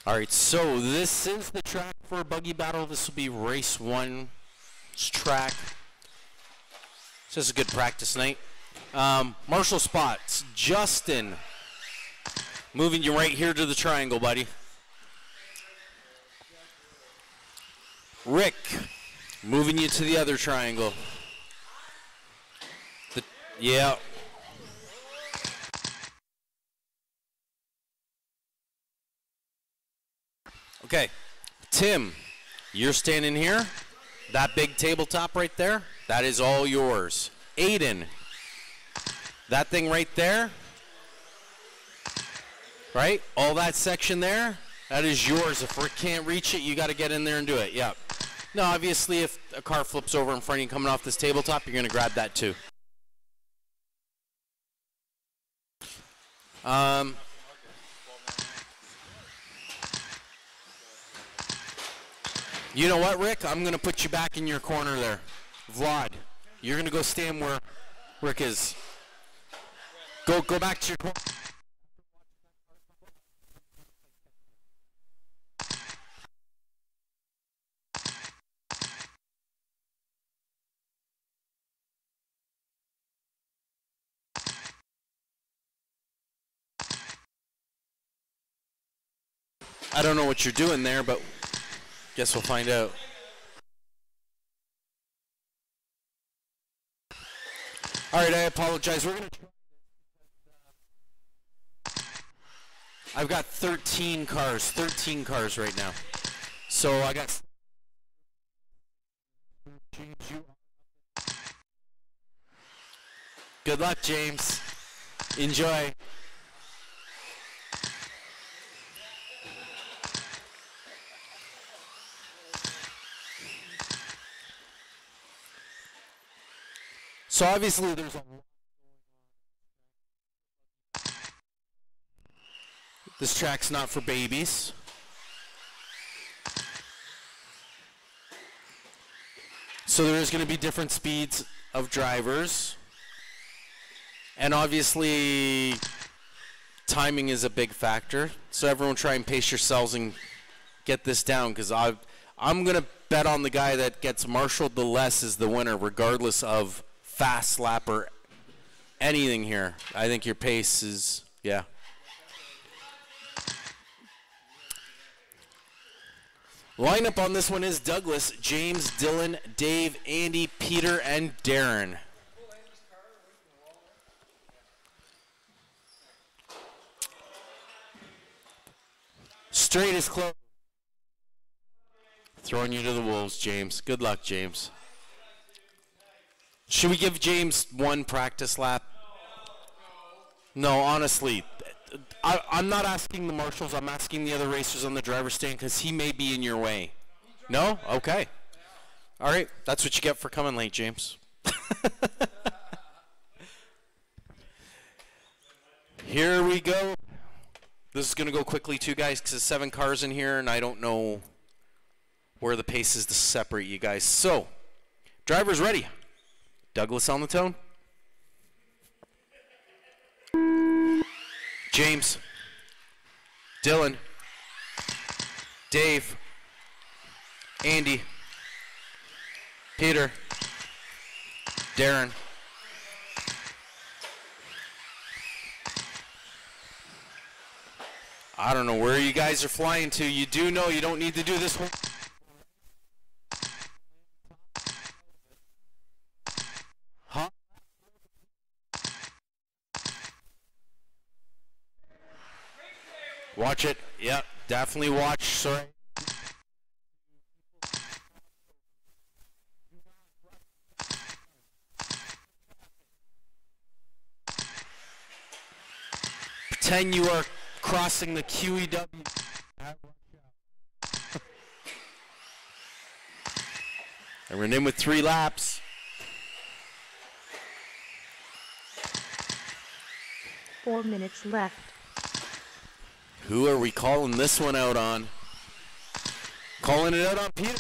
All right, so this is the track for a buggy battle. This will be race 1's track. This is a good practice night. Marshall spots. Justin, moving you right here to the triangle, buddy. Rick, moving you to the other triangle. Yeah. Okay, Tim, you're standing here. That big tabletop right there, that is all yours. Aiden, that thing right there, right? All that section there, that is yours. If Rick can't reach it, you got to get in there and do it. Yeah. No, obviously, if a car flips over in front of you coming off this tabletop, you're going to grab that too. You know what, Rick? I'm going to put you back in your corner there. Vlad, you're going to go stand where Rick is. Go back to your corner. I don't know what you're doing there, but guess we'll find out. All right, I apologize. We're going to try. I've got 13 cars right now. So I got. Good luck, James. Enjoy. So obviously there's a lot going on. This track's not for babies. So there is going to be different speeds of drivers. And obviously timing is a big factor. So everyone try and pace yourselves and get this down, because I'm going to bet on the guy that gets marshaled the less is the winner, regardless of fast lap or anything here. I think your pace is, yeah. Lineup on this one is Douglas, James, Dylan, Dave, Andy, Peter, and Darren. Straight is close. Throwing you to the wolves, James. Good luck, James. Should we give James one practice lap? No, honestly. I'm not asking the marshals. I'm asking the other racers on the driver's stand, because he may be in your way. No? Okay. All right. That's what you get for coming late, James. Here we go. This is going to go quickly too, guys, because there's 7 cars in here, and I don't know where the pace is to separate you guys. So, drivers ready. Douglas on the tone. James. Dylan. Dave. Andy. Peter. Darren. I don't know where you guys are flying to. You do know you don't need to do this one. Huh? Watch it. Yep, definitely watch. Sorry. Pretend you are crossing the QEW. And we're in with 3 laps. Four minutes left. Who are we calling this one out on? Calling it out on Peter.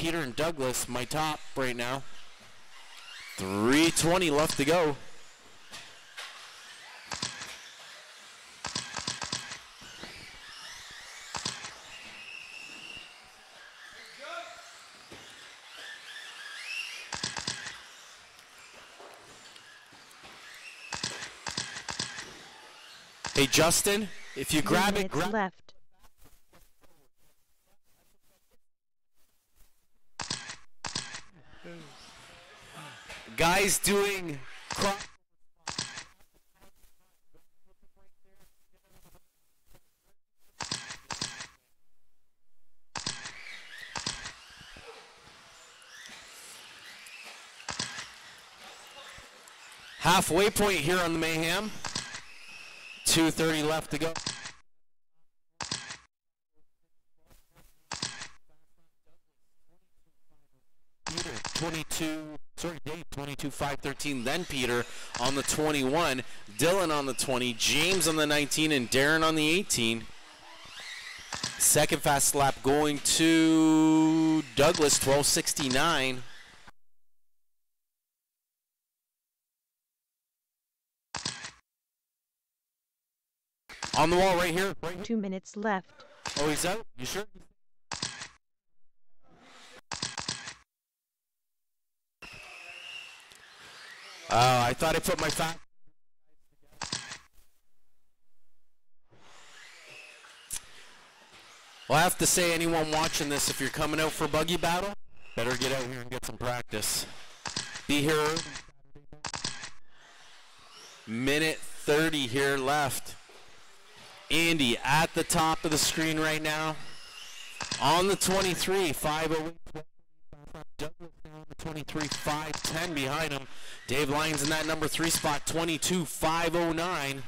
Peter and Douglas, my top right now. 3:20 left to go. Hey, Justin, if you grab it, grab left. Guys doing halfway point here on the Mayhem. 2:30 left to go. Peter, 22-5-13. Then Peter on the 21. Dylan on the 20. James on the 19. And Darren on the 18. Second fast lap going to Douglas, 12:69. On the wall right here. 2 minutes left. Oh, he's out? You sure? I thought I put my fast. Well, I have to say, anyone watching this, if you're coming out for buggy battle, better get out here and get some practice. Be here early. Minute 30 here left. Andy at the top of the screen right now. On the 23, 5:08. Douglas now on the 23, 5:10 behind him. Dave Lyons in that number 3 spot, 22, 5:09.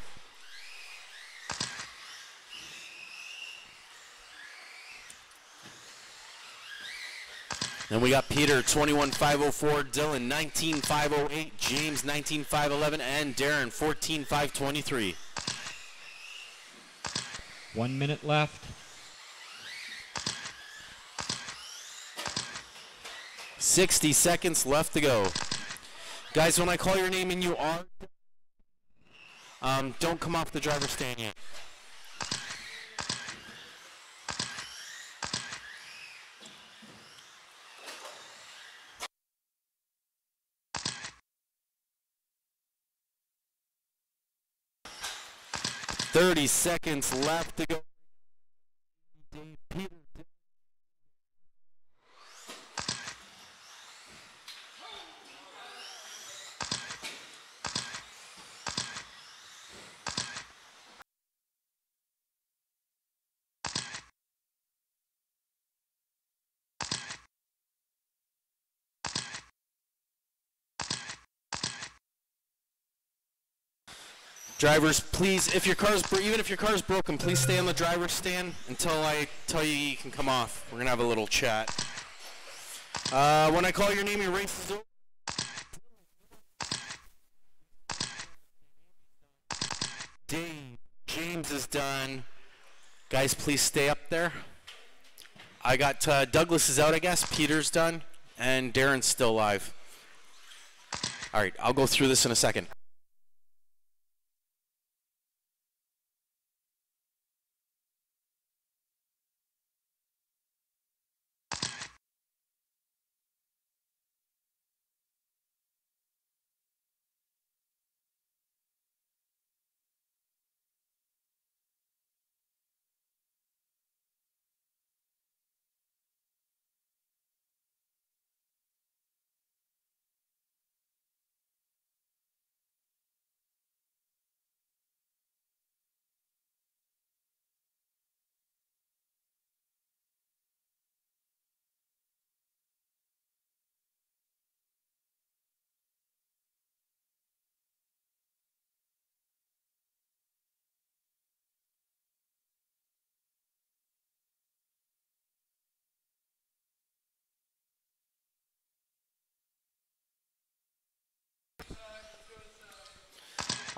Then we got Peter, 21-504, Dylan, 19-508, James, 19-511, and Darren, 14-523. 1 minute left. 60 seconds left to go. Guys, when I call your name and you are, don't come off the driver's stand yet. Thirty seconds left to go. Peter. Drivers, please, if your car's even if your car's broken, please stay on the driver's stand until I tell you can come off. We're gonna have a little chat. When I call your name, your race is over. Dave, James is done. Guys, please stay up there. I got Douglas is out, I guess. Peter's done, and Darren's still alive. All right, I'll go through this in a second.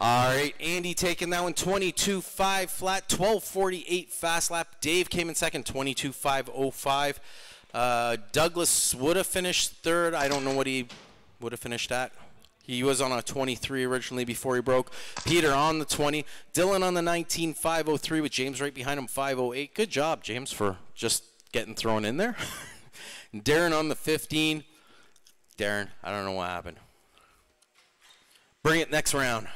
All right, Andy taking that one, 22.5 flat, 12.48 fast lap. Dave came in second, 22.505. Douglas would have finished third. I don't know what he would have finished at. He was on a 23 originally before he broke. Peter on the 20. Dylan on the 19, 5:03 with James right behind him, 5:08. Good job, James, for just getting thrown in there. Darren on the 15. Darren, I don't know what happened. Bring it next round.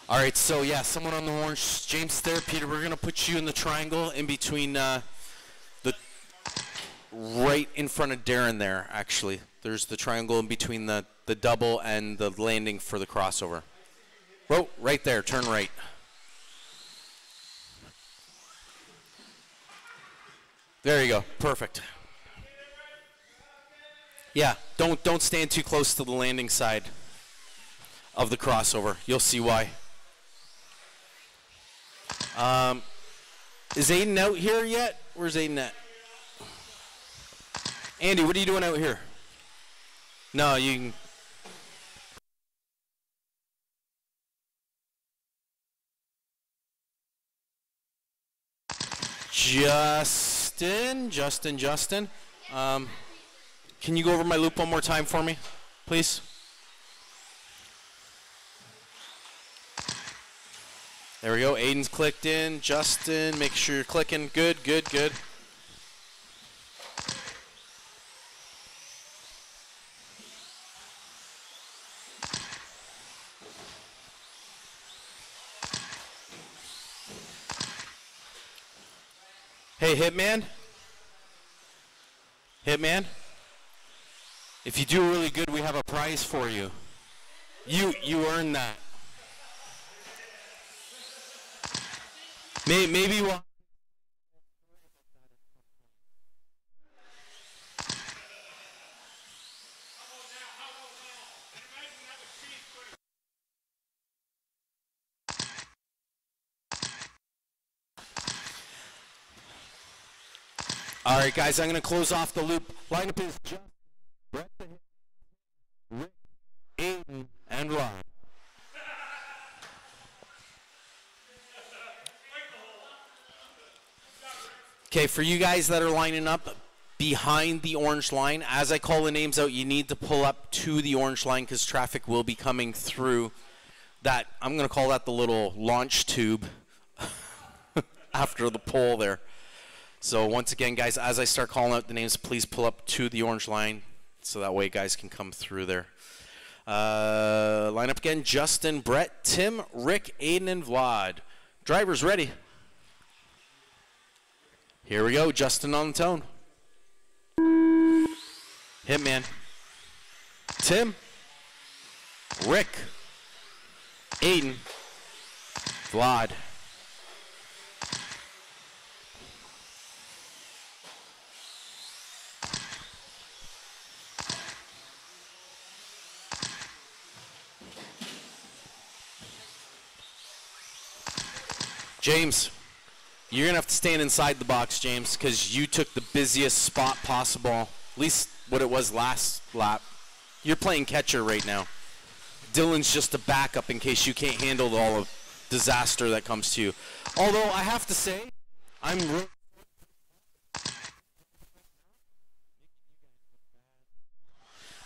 All right, so yeah, someone on the orange. James there, Peter, we're going to put you in the triangle in between the right in front of Darren there, actually. There's the triangle in between the double and the landing for the crossover. Whoa, right there, turn right. There you go, perfect. Yeah, don't stand too close to the landing side of the crossover. You'll see why. Is Aiden out here yet? Where's Aiden at? Andy, what are you doing out here? No, you can... Justin. Can you go over my loop one more time for me, please? There we go. Aiden's clicked in. Justin, make sure you're clicking. Good. Hey, Hitman. If you do really good, we have a prize for you. You earned that. Maybe we'll... All right, guys, I'm going to close off the loop. Lineup is Justin, Brett, Rick, Aiden, and Rob. Okay, for you guys that are lining up behind the orange line, as I call the names out, you need to pull up to the orange line because traffic will be coming through that. I'm going to call that the little launch tube after the pole there. So once again, guys, as I start calling out the names, please pull up to the orange line so that way guys can come through there. Line up again, Justin, Brett, Tim, Rick, Aiden, and Vlad. Drivers ready. Here we go, Justin on the tone. Hitman. Tim, Rick, Aiden, Vlad. James, you're going to have to stand inside the box, James, because you took the busiest spot possible, at least what it was last lap. You're playing catcher right now. Dylan's just a backup in case you can't handle all the disaster that comes to you. Although, I have to say, I know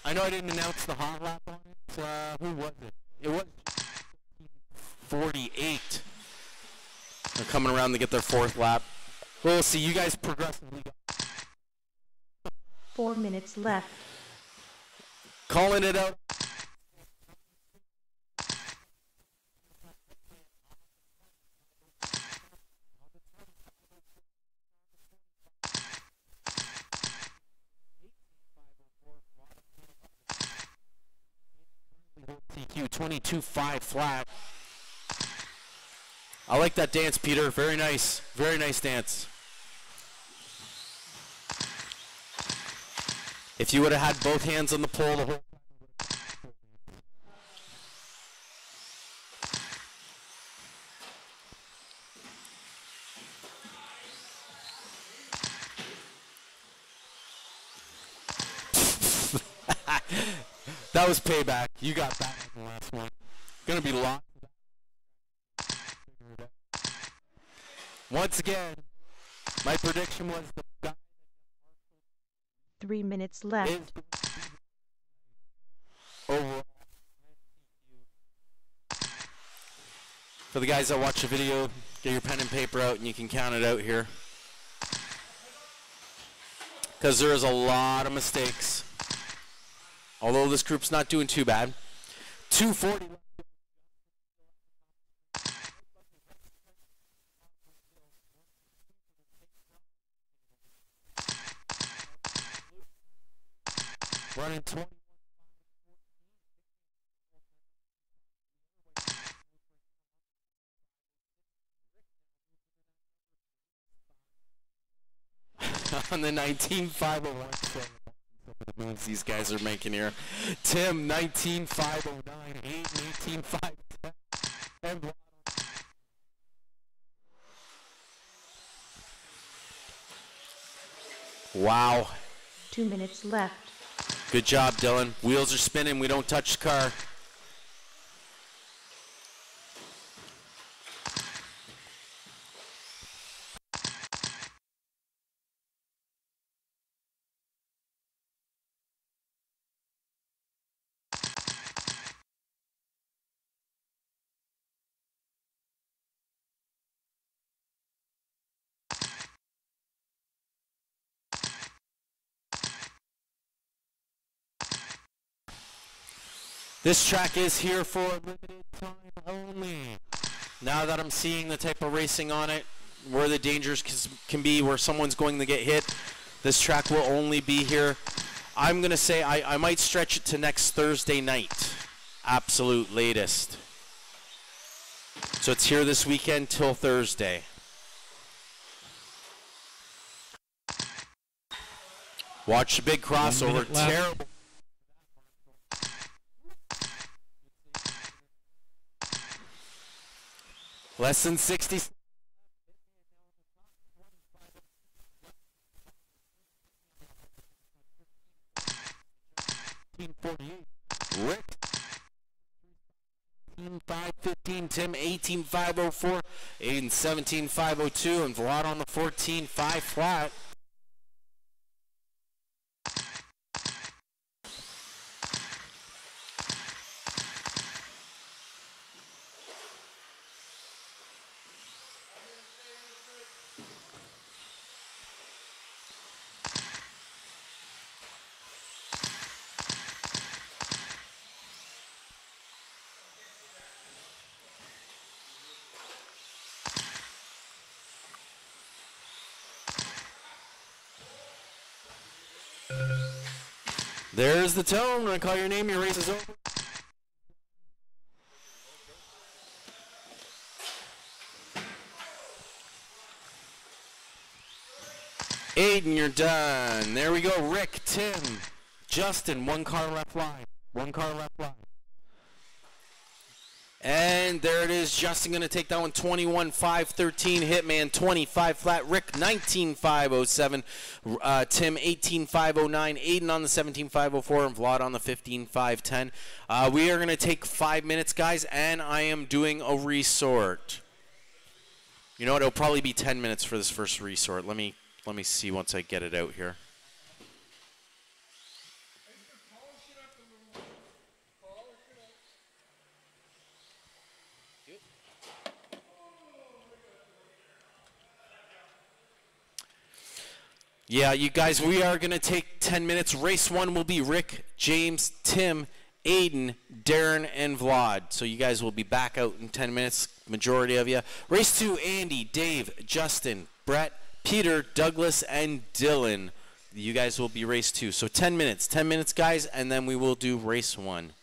I didn't announce the hot lap on it. Who was it? It was 48. They're coming around to get their fourth lap. We'll see. You guys progressively. 4 minutes left. Calling it out. TQ 22.5 flat. I like that dance, Peter. Very nice. Very nice dance. If you would have had both hands on the pole the whole that was payback. You got that in the last one. Gonna be locked. Once again, my prediction was the guy 3 minutes left. Overall. For the guys that watch the video, get your pen and paper out and you can count it out here. Because there is a lot of mistakes. Although this group's not doing too bad. 240. Running 20. On the 19,501. Some of the moves these guys are making here. Tim, 19,509. 18,510. And wow. 2 minutes left. Good job, Dylan. Wheels are spinning. We don't touch the car. This track is here for a limited time only. Now that I'm seeing the type of racing on it, where the dangers can be, where someone's going to get hit, this track will only be here. I'm going to say I might stretch it to next Thursday night. Absolute latest. So it's here this weekend till Thursday. Watch the big crossover. Terrible. Less than 60. Rick 18,515, Tim 18,504, Aiden 17,502, and Vlad on the 14,5 flat. There's the tone. When I call your name, your race is over. Aiden, you're done. There we go. Rick, Tim, Justin, one car left line. One car left line. And there it is. Justin going to take that one 21-5-13. Hitman 25 flat. Rick 19-5-07. Tim 18-5-09. Aiden on the 17-5-04. And Vlad on the 15-5-10. We are going to take 5 minutes, guys, and I am doing a resort. You know what? It'll probably be 10 minutes for this first resort. Let me see once I get it out here. Yeah, you guys, we are going to take 10 minutes. Race 1 will be Rick, James, Tim, Aiden, Darren, and Vlad. So you guys will be back out in 10 minutes, majority of you. Race 2, Andy, Dave, Justin, Brett, Peter, Douglas, and Dylan. You guys will be race 2. So 10 minutes, guys, and then we will do race 1.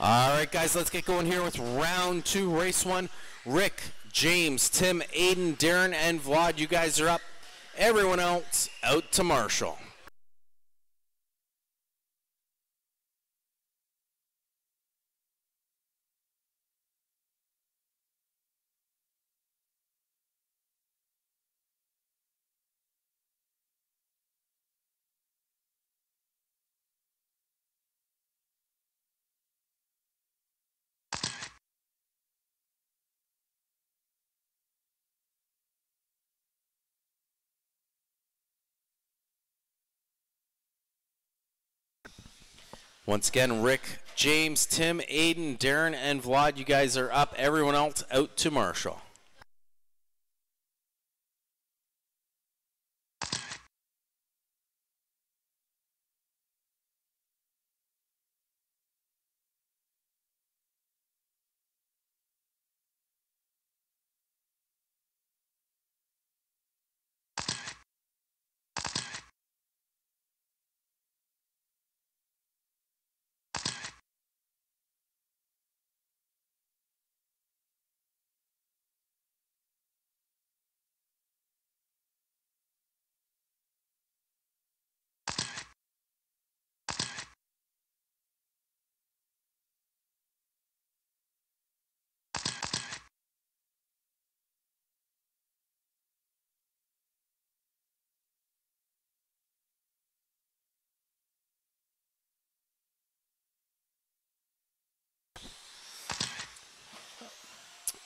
All right, guys, let's get going here with round 2, race 1. Rick, James, Tim, Aiden, Darren, and Vlad, you guys are up. Everyone else out to Marshall. Once again, Rick, James, Tim, Aiden, Darren, and Vlad, you guys are up. Everyone else out to Marshall.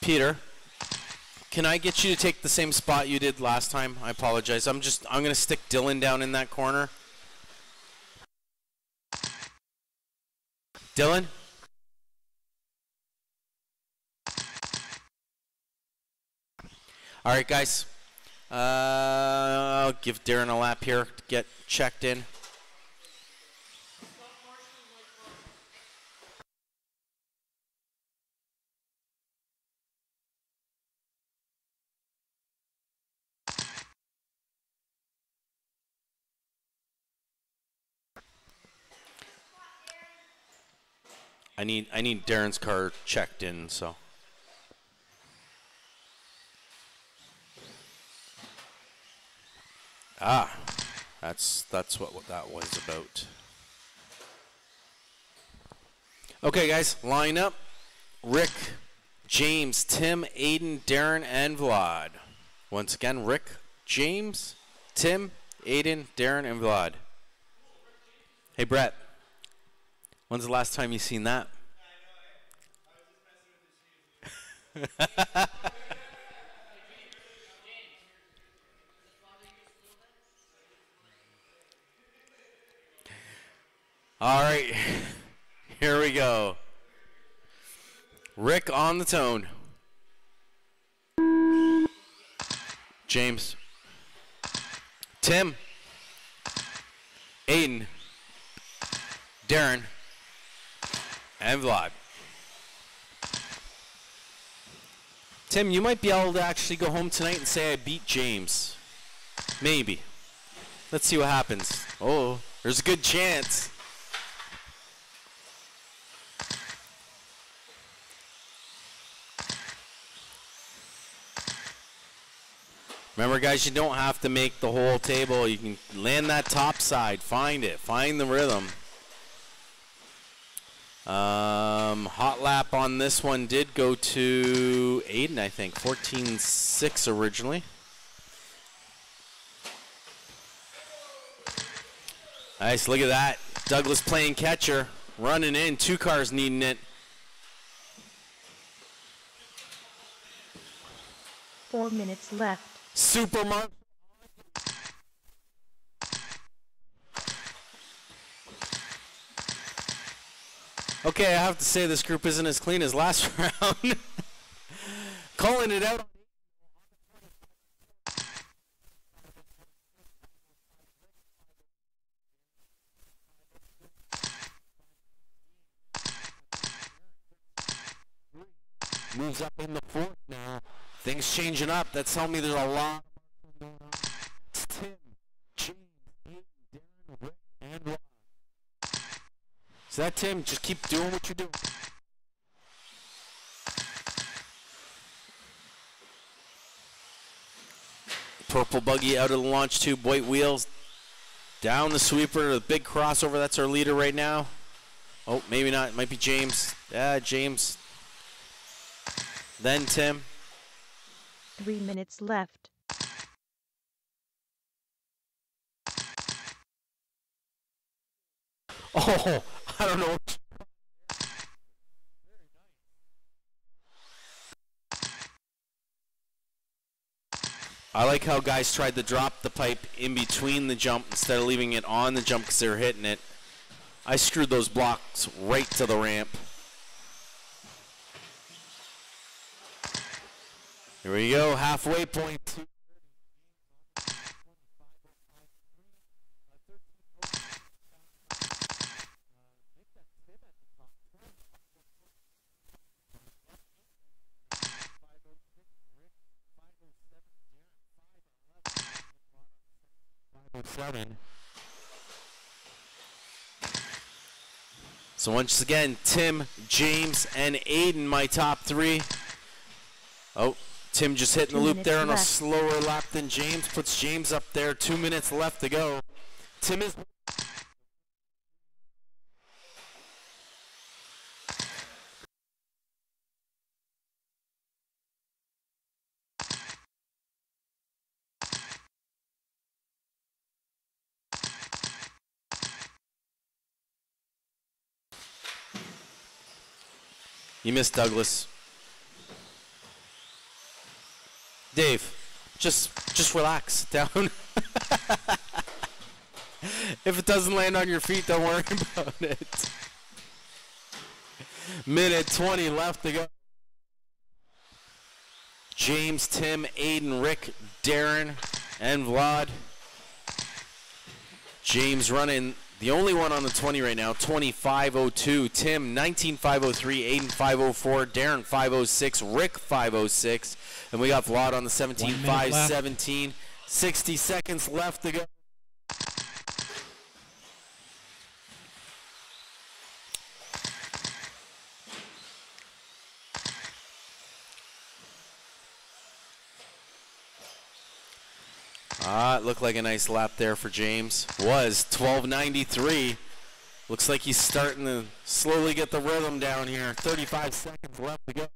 Peter, can I get you to take the same spot you did last time? I apologize. I'm going to stick Dylan down in that corner. Dylan? All right, guys. I'll give Darren a lap here to get checked in. I need Darren's car checked in, so. Ah, that's what that was about. Okay, guys, line up. Rick, James, Tim, Aiden, Darren, and Vlad. Once again, Rick, James, Tim, Aiden, Darren, and Vlad. Hey, Brett. When's the last time you seen that? All right, here we go. Rick on the tone. James. Tim. Aiden. Darren. And Vlad. Tim, you might be able to actually go home tonight and say I beat James. Maybe. Let's see what happens. Oh, there's a good chance. Remember, guys, you don't have to make the whole table. You can land that top side. Find it. Find the rhythm. Hot lap on this one did go to Aiden, I think. 14.6 originally. Nice, look at that. Douglas playing catcher. Running in. 2 cars needing it. 4 minutes left. Supermarket. Okay, I have to say this group isn't as clean as last round. Calling it out. Moves up in the 4th now. Things changing up. That's telling me there's a lot. Tim, James, Darren, Rick, and Rob. Is that Tim? Just keep doing what you're doing. Purple buggy out of the launch tube, white wheels. Down the sweeper, the big crossover. That's our leader right now. Oh, maybe not. It might be James. Yeah, James. Then Tim. 3 minutes left. Oh, I don't know. I like how guys tried to drop the pipe in between the jump instead of leaving it on the jump because they were hitting it. I screwed those blocks right to the ramp. Here we go, halfway point. So once again, Tim, James, and Aiden, my top three. Oh, Tim just hitting the loop there on a slower lap than James. Puts James up there. 2 minutes left to go. Tim is... You missed Douglas. Dave, just relax down. If it doesn't land on your feet, don't worry about it. Minute 20 left to go. James, Tim, Aiden, Rick, Darren, and Vlad. James running the only one on the 20 right now, 25:02. Tim, 19:503. Aiden, 5:04. Darren, 5:06. Rick, 5:06. And we got Vlad on the 17, 5:17. 60 seconds left to go. It looked like a nice lap there for James. Was 12:93. Looks like he's starting to slowly get the rhythm down here. 35 seconds left to go.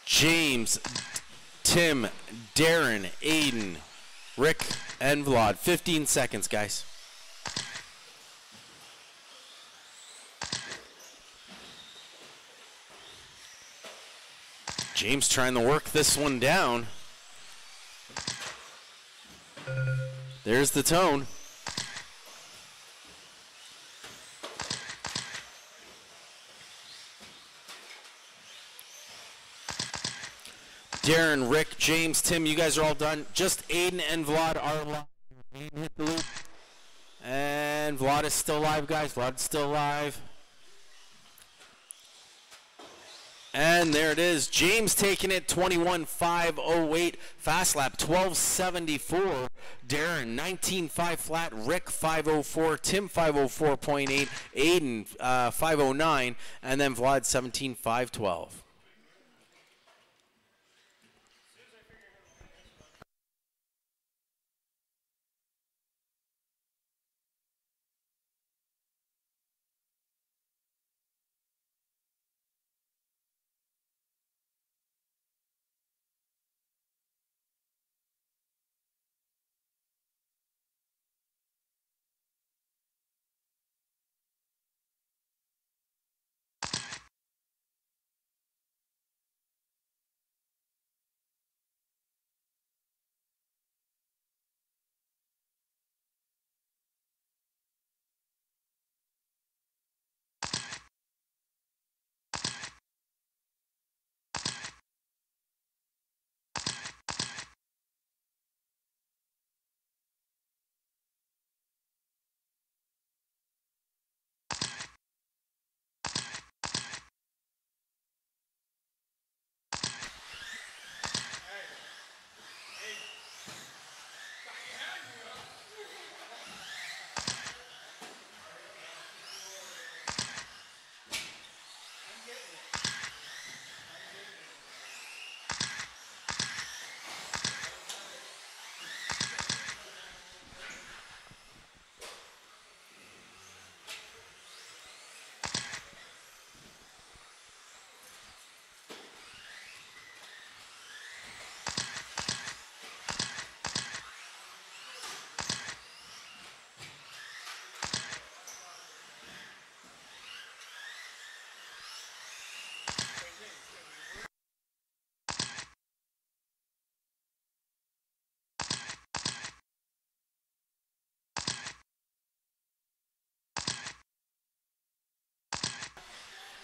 James, Tim, Darren, Aiden, Rick, and Vlad. 15 seconds, guys. James trying to work this one down. There's the tone. Darren, Rick, James, Tim, you guys are all done. Just Aiden and Vlad are live. Aiden hit the loop. And Vlad is still alive, guys. Vlad is still alive. And there it is. James taking it, 21:508. Fast lap, 12:74. Darren, 19:5 flat. Rick, 5:04. Tim, 5:04.8. Aiden, 5:09. And then Vlad, 17:512.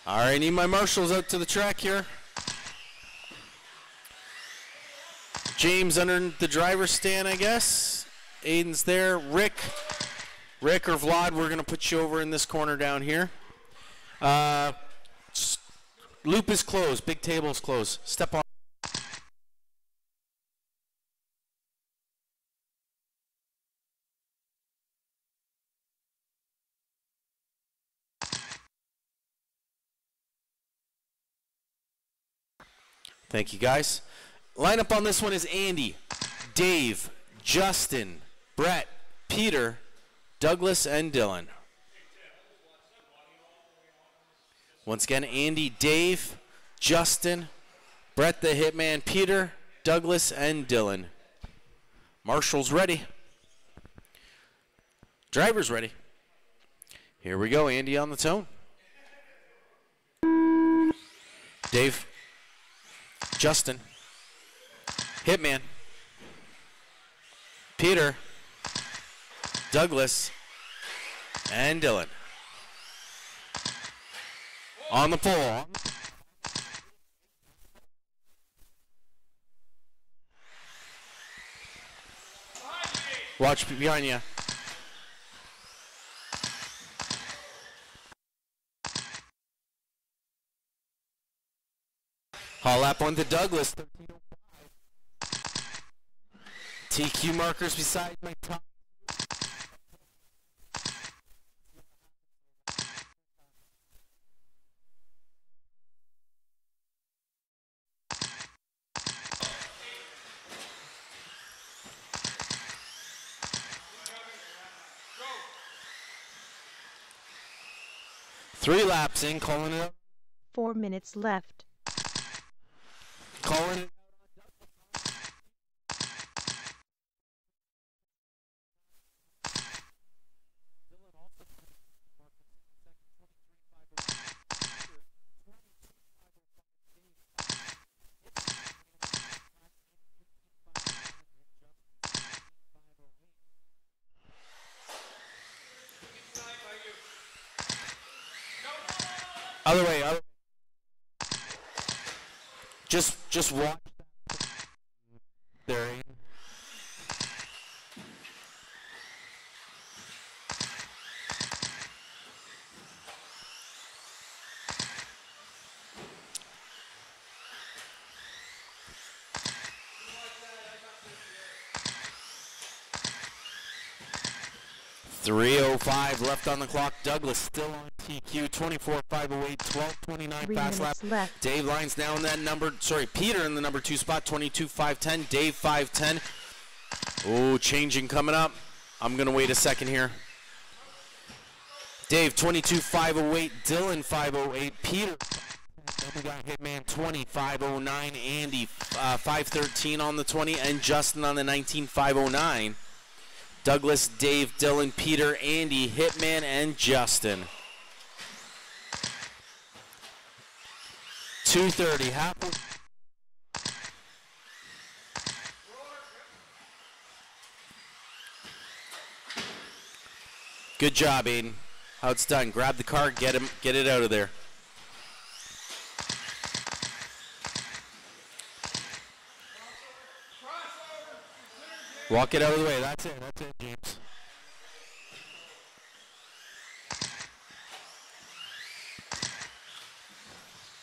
All right, need my marshals out to the track here. James under the driver's stand, I guess. Aiden's there. Rick or Vlad, we're going to put you over in this corner down here. Loop is closed. Big table's closed. Step on. Thank you, guys. Lineup on this one is Andy, Dave, Justin, Brett, Peter, Douglas, and Dylan. Once again, Andy, Dave, Justin, Brett the Hitman, Peter, Douglas, and Dylan. Marshall's ready. Driver's ready. Here we go, Andy on the tone. Dave, Justin, Hitman, Peter, Douglas, and Dylan. On the pole. Watch behind you. Haul lap one to Douglas. TQ markers beside my top. Three laps in, calling it up. 4 minutes left. Calling it. Other way, other way. Just watch there. .305 left on the clock. Douglas still on TQ. 24.508, 12.29 fast lap. Left. Dave lines down that number. Sorry, Peter in the number 2 spot. 22.510. Dave 510. Oh, changing coming up. I'm gonna wait a second here. Dave 22.508. Dylan 508. Peter. Then we got Hitman 20.509. Andy 513 on the 20, and Justin on the 19.509. Douglas, Dave, Dylan, Peter, Andy, Hitman, and Justin. 2:30. Halfway. Good job, Aiden. How it's done. Grab the car, get it out of there. Walk it out of the way. That's it, James.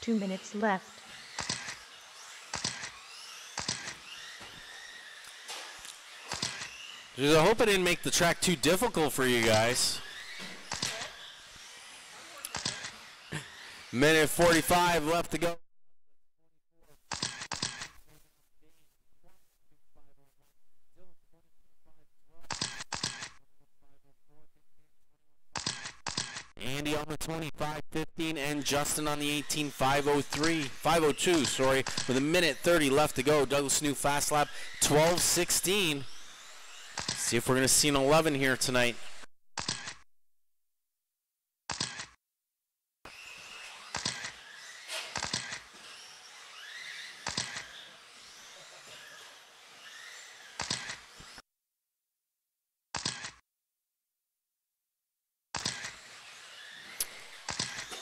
Two minutes left. I hope I didn't make the track too difficult for you guys. Minute 45 left to go. Andy on the 25.15 and Justin on the 502, sorry, with a minute 30 left to go. Douglas new fast lap 12.16. See if we're going to see an 11 here tonight.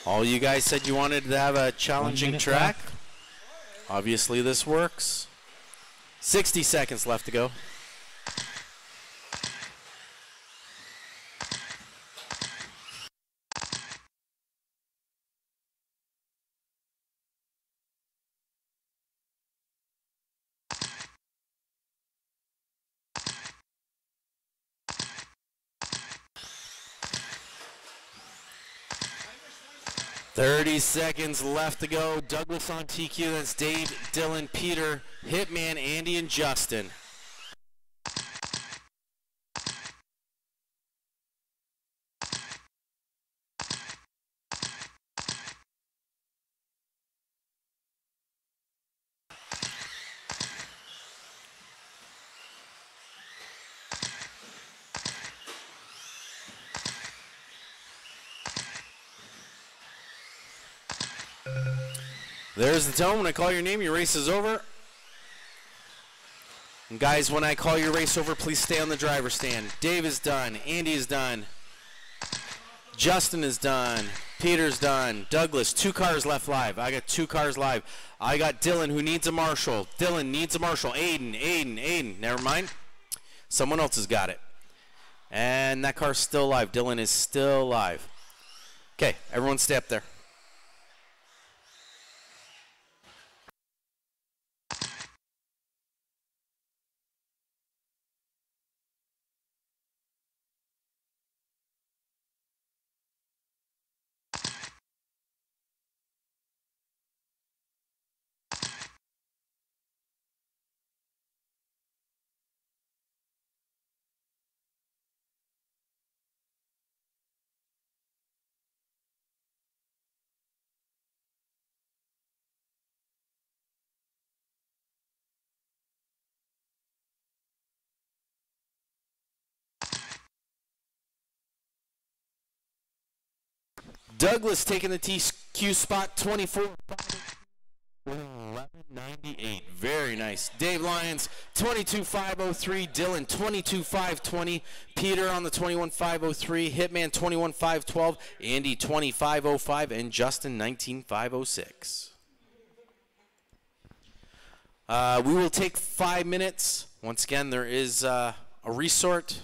All you guys said you wanted to have a challenging 1 minute track. left. Obviously this works. 60 seconds left to go. .30 seconds left to go. Douglas on TQ. That's Dave, Dylan, Peter, Hitman, Andy, and Justin. There's the tone. When I call your name, your race is over. And guys, when I call your race over, please stay on the driver's stand. Dave is done. Andy is done. Justin is done. Peter's done. Douglas, 2 cars left live. I got 2 cars live. I got Dylan, who needs a marshal. Dylan needs a marshal. Aiden. Never mind. Someone else has got it. And that car's still live. Dylan is still live. Okay, everyone stay up there. Douglas taking the TQ spot, 24. 1198. Very nice. Dave Lyons, 22.503. Dylan, 22.520. Peter on the 21.503. Hitman, 21.512. Andy, 25.05. And Justin, 19.506. We will take 5 minutes. Once again, there is a resort.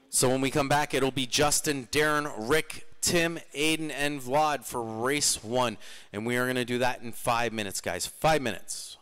So when we come back, it'll be Justin, Darren, Rick, Tim, Aiden, and Vlad for race 1. And we are going to do that in 5 minutes, guys. 5 minutes.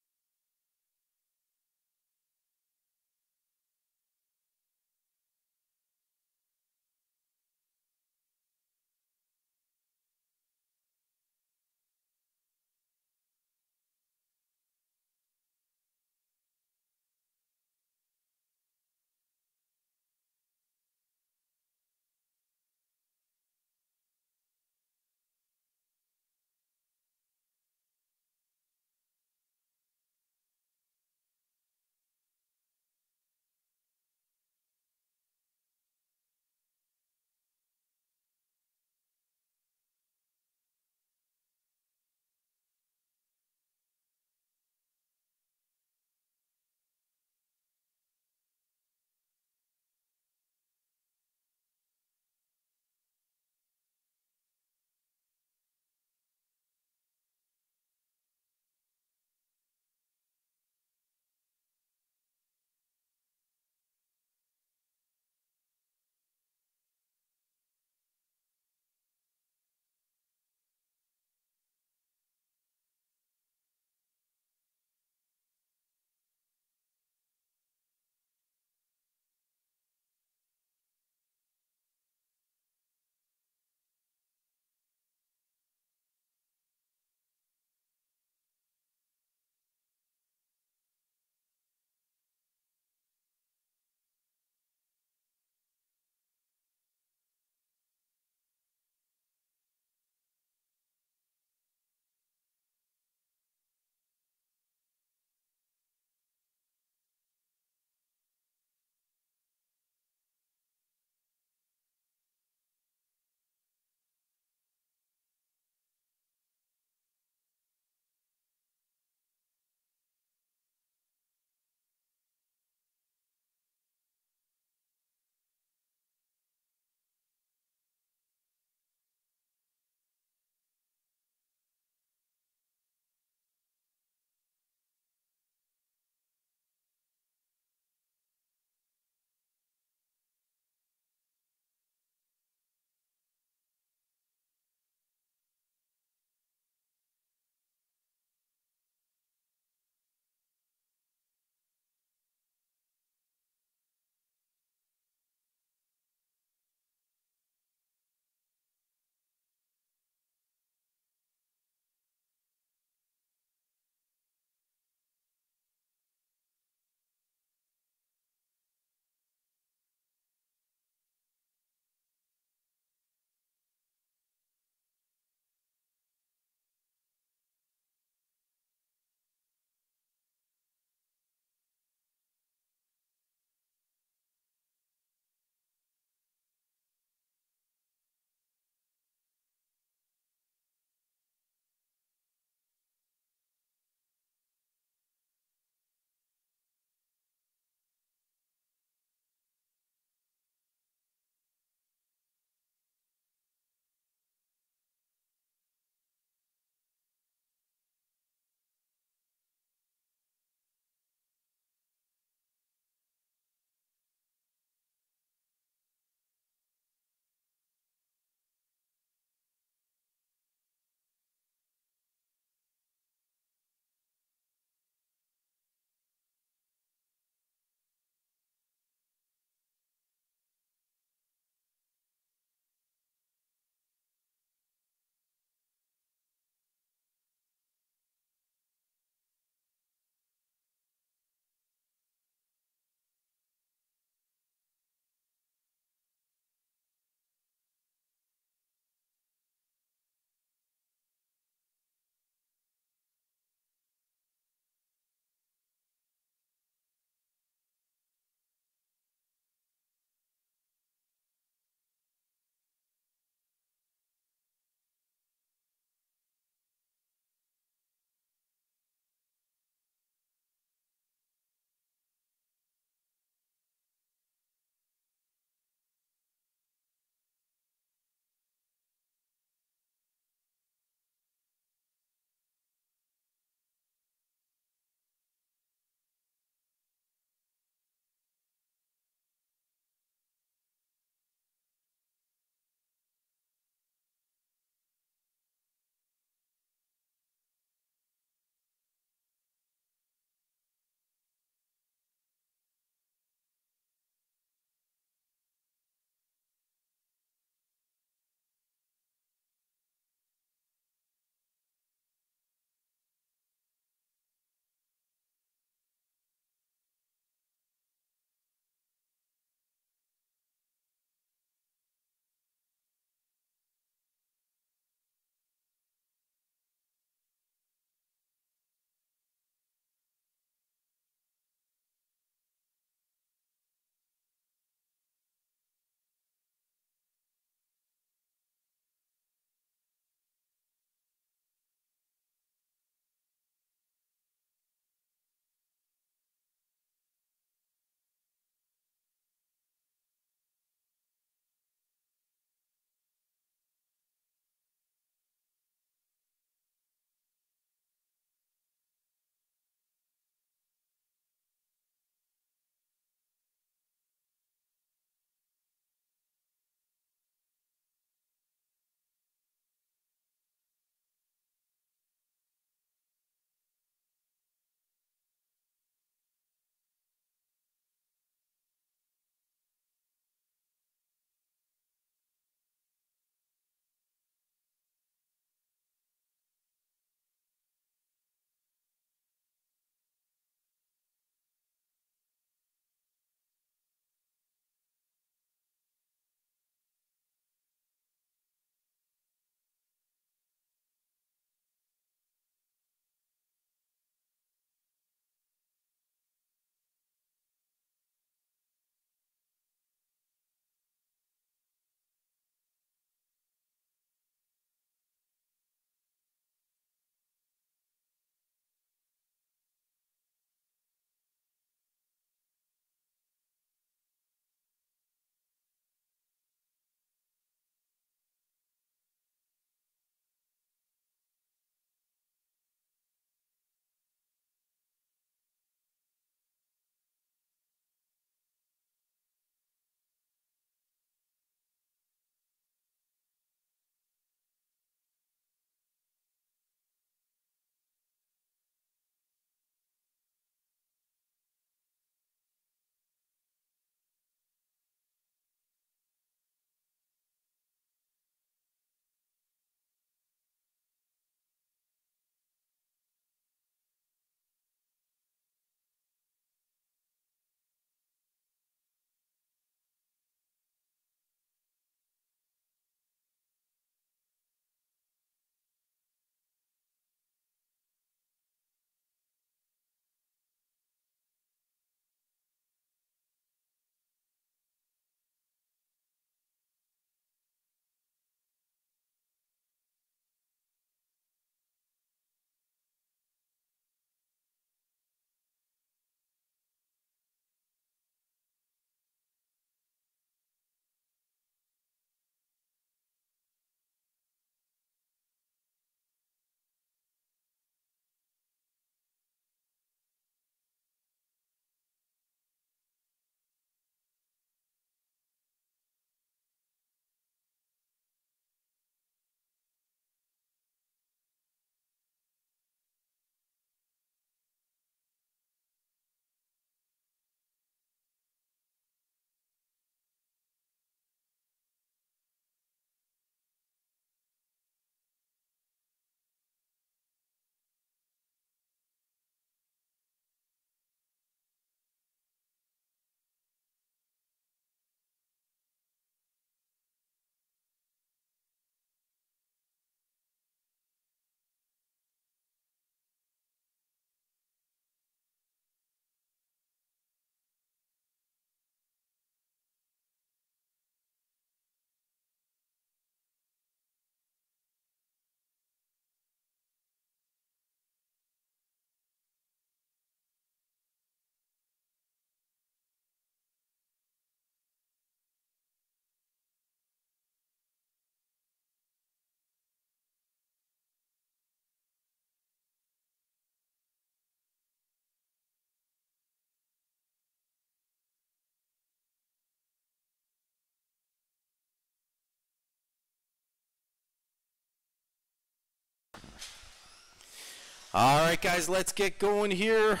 All right, guys, let's get going here.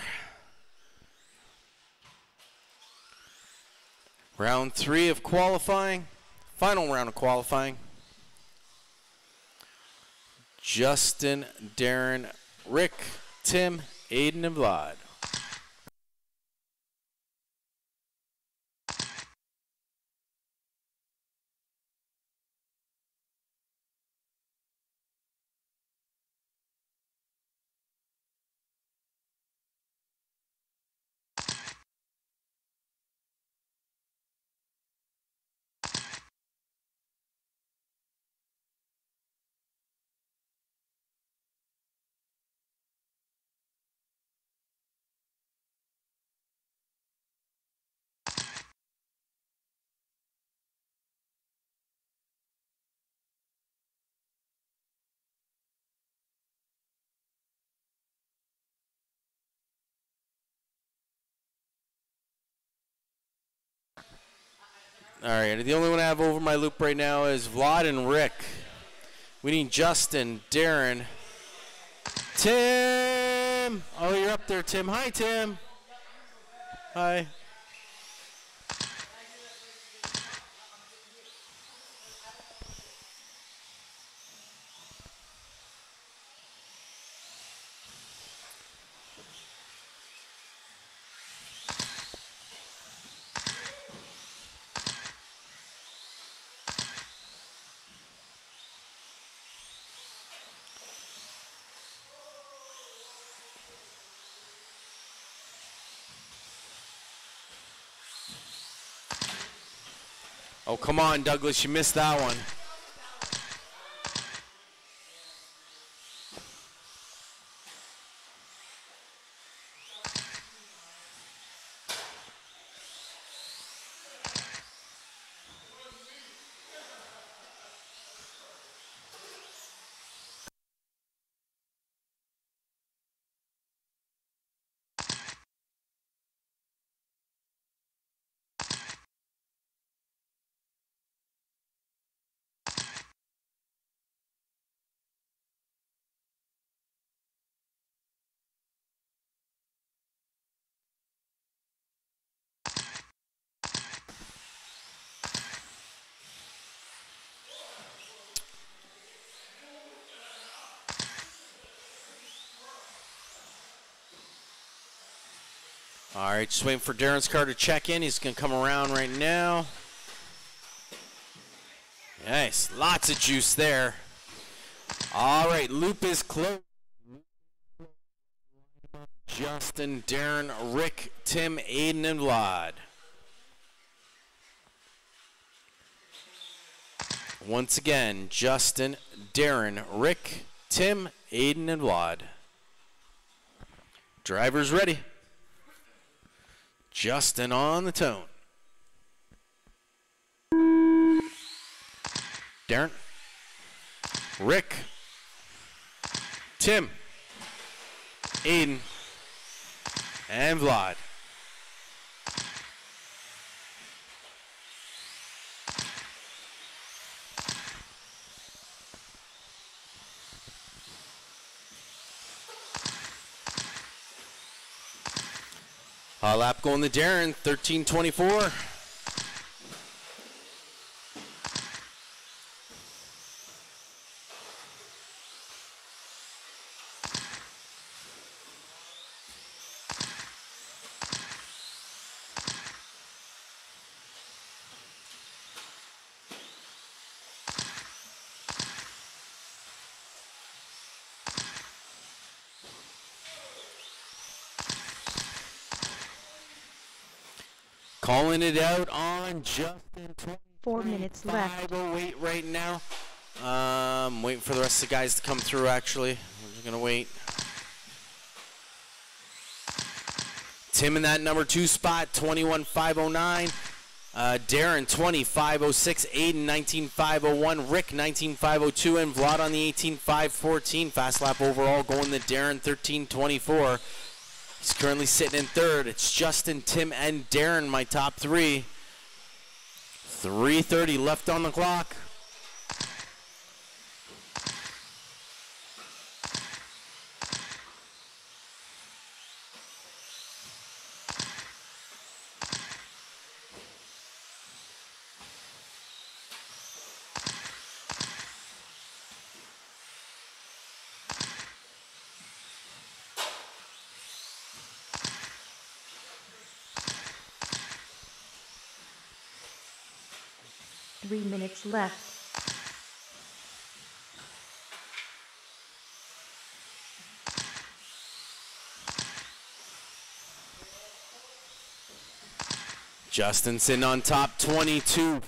Round 3 of qualifying. Final round of qualifying. Justin, Darren, Rick, Tim, Aiden, and Vlad. All right, the only one I have over my loop right now is Vlad and Rick. We need Justin, Darren, Tim. Oh, you're up there, Tim. Hi, Tim. Hi. Oh, come on, Douglas. You missed that one. All right, just waiting for Darren's car to check in. He's going to come around right now. Nice, lots of juice there. All right, loop is closed. Justin, Darren, Rick, Tim, Aiden, and Vlad. Once again, Justin, Darren, Rick, Tim, Aiden, and Vlad. Drivers ready. Justin on the tone. Darren, Rick, Tim, Aiden, and Vlad. Lap going to Darren, 13:24. Calling it out on Justin. 4 minutes left. 5:08 right now. Waiting for the rest of the guys to come through, actually. We're just going to wait. Tim in that number 2 spot, 21.509. Darren, 20.506. Aiden, 19.501. Rick, 19.502. And Vlad on the 18.514. Fast lap overall going to Darren, 13.24. He's currently sitting in third. It's Justin, Tim, and Darren, my top 3. 3:30 left on the clock. 3 minutes left. Justinson on top, 22.509.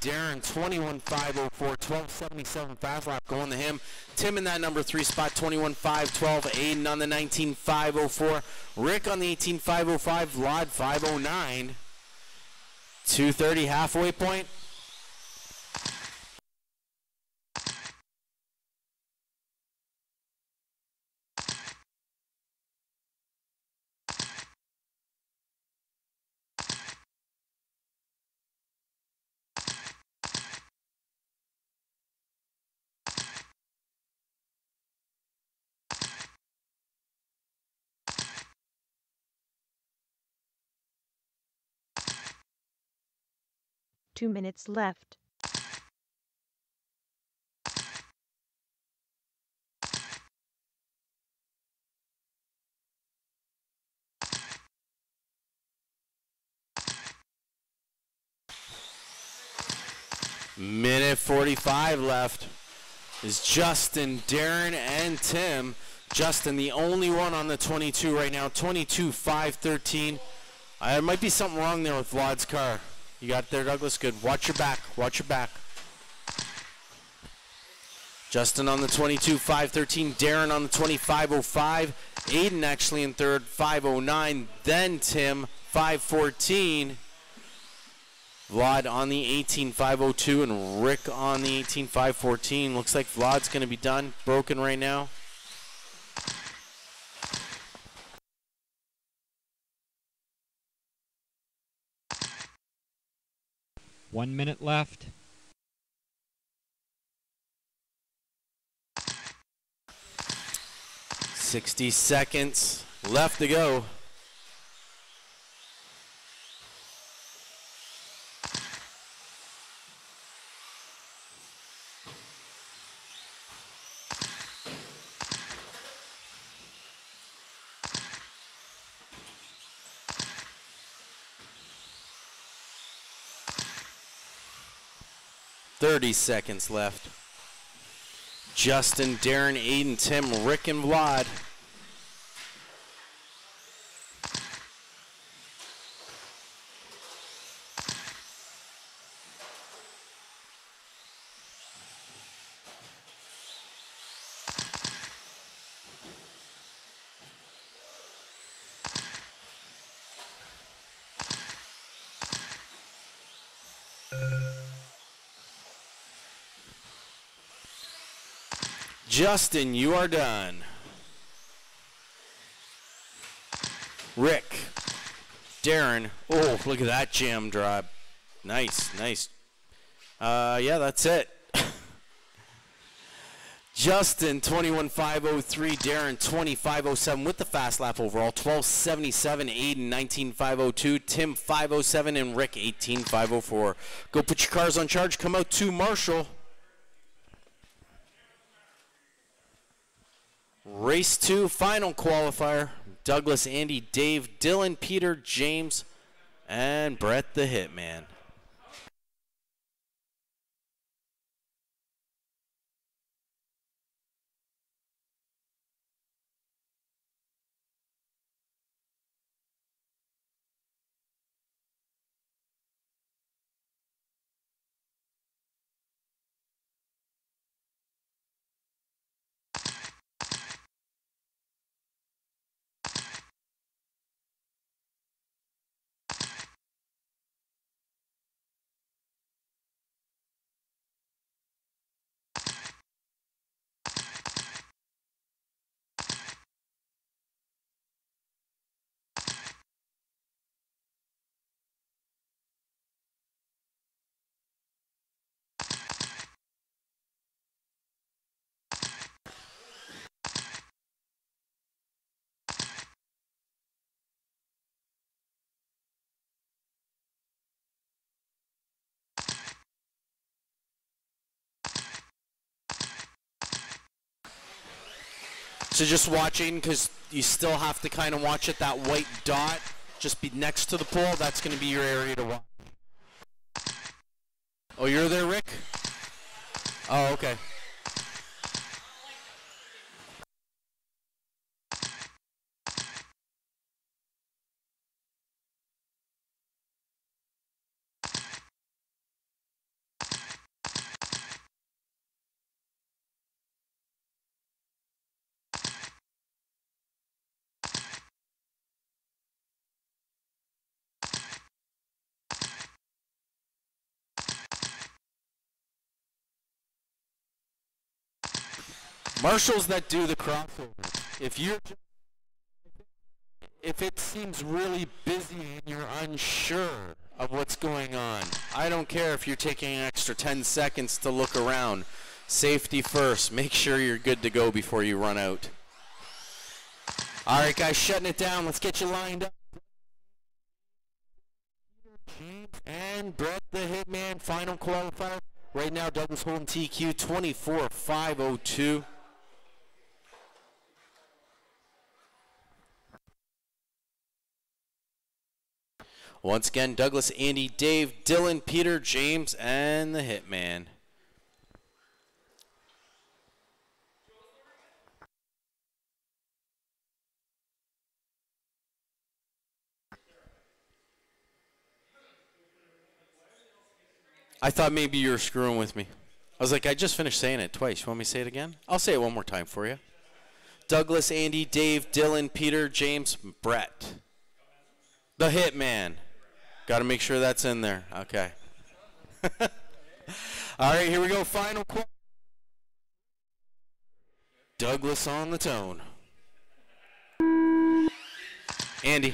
Darren, 21.504. 12.77 fast lap going to him. Tim in that number 3 spot, 21.512. Aiden on the 19.504. Rick on the 18.505. Vlad 509. 2:30 halfway point. Two minutes left. Minute 45 left. Is Justin, Darren, and Tim. Justin, the only one on the 22 right now, 22.513. There might be something wrong there with Vlad's car. You got it there, Douglas? Good. Watch your back. Watch your back. Justin on the 22.513. Darren on the 25.05. Aiden actually in third, 5.09. Then Tim, 5.14. Vlad on the 18.502 and Rick on the 18.514. Looks like Vlad's going to be done. Broken right now. One minute left. $60 seconds left to go. $30 seconds left. Justin, Darren, Aiden, Tim, Rick, and Vlad. Justin, you are done. Rick, Darren, oh, look at that jam drop. Nice, nice. Yeah, that's it. Justin, 21.503, Darren, 25.07 with the fast lap overall, 12.77, Aiden, 19.502, Tim, 5.07, and Rick, 18.504. Go put your cars on charge, come out to Marshall. Race 2, final qualifier. Douglas, Andy, Dave, Dylan, Peter, James, and Brett the Hitman. So just watching, because you still have to kind of watch it, that white dot just be next to the pole, that's going to be your area to watch. Oh, you're there, Rick? Oh, okay. Marshals that do the crossover. If it seems really busy and you're unsure of what's going on, I don't care if you're taking an extra 10 seconds to look around. Safety first. Make sure you're good to go before you run out. All right, guys, shutting it down. Let's get you lined up. James and Brett the Hitman, final qualifier. Right now, Douglas holding TQ 24,502. Once again, Douglas, Andy, Dave, Dylan, Peter, James, and the Hitman. I thought maybe you were screwing with me. I was like, I just finished saying it twice. You want me to say it again? I'll say it one more time for you. Douglas, Andy, Dave, Dylan, Peter, James, Brett. The Hitman. Got to make sure that's in there. Okay. All right, here we go. Final quote. Douglas on the tone. Andy.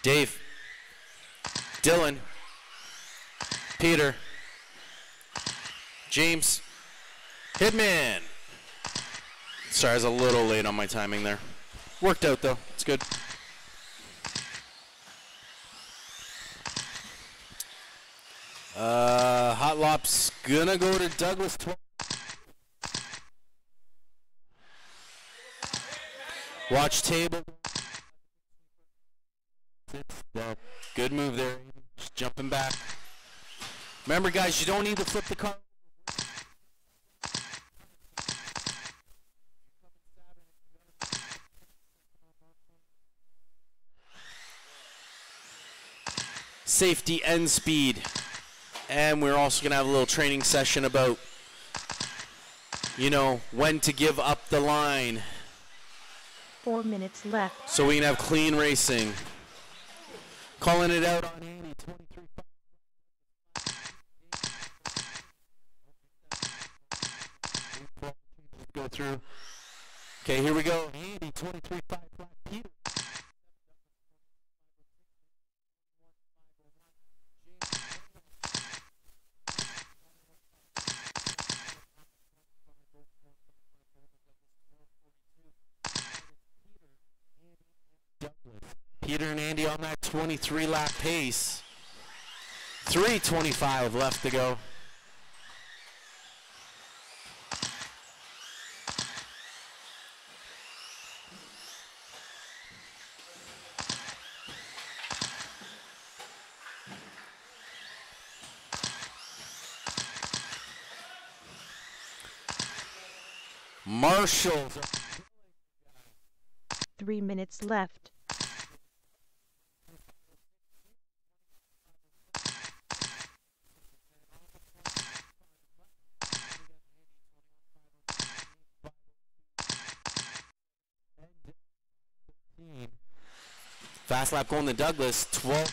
Dave. Dylan. Peter. James. Hitman. Sorry, I was a little late on my timing there. Worked out, though. It's good. Hot Lop's gonna go to Douglas. Watch table. Good move there. Just jumping back. Remember, guys, you don't need to flip the car. Safety and speed. And we're also going to have a little training session about, you know, when to give up the line. 4 minutes left. So we can have clean racing. Calling it out on Andy, 23. Go through. Okay, here we go. Andy, 23.5 Peter. Peter and Andy on that 23 lap pace. 3:25 left to go. Marshals. 3 minutes left. Fast lap going to Douglas, 12.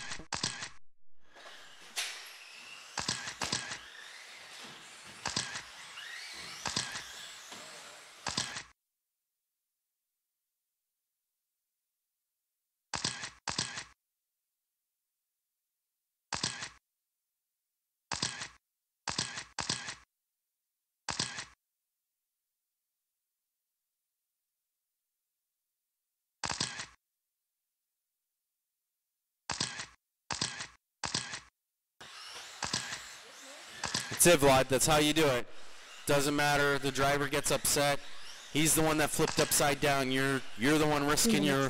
That's it, Vlad. That's how you do it. Doesn't matter. The driver gets upset. He's the one that flipped upside down. You're the one risking your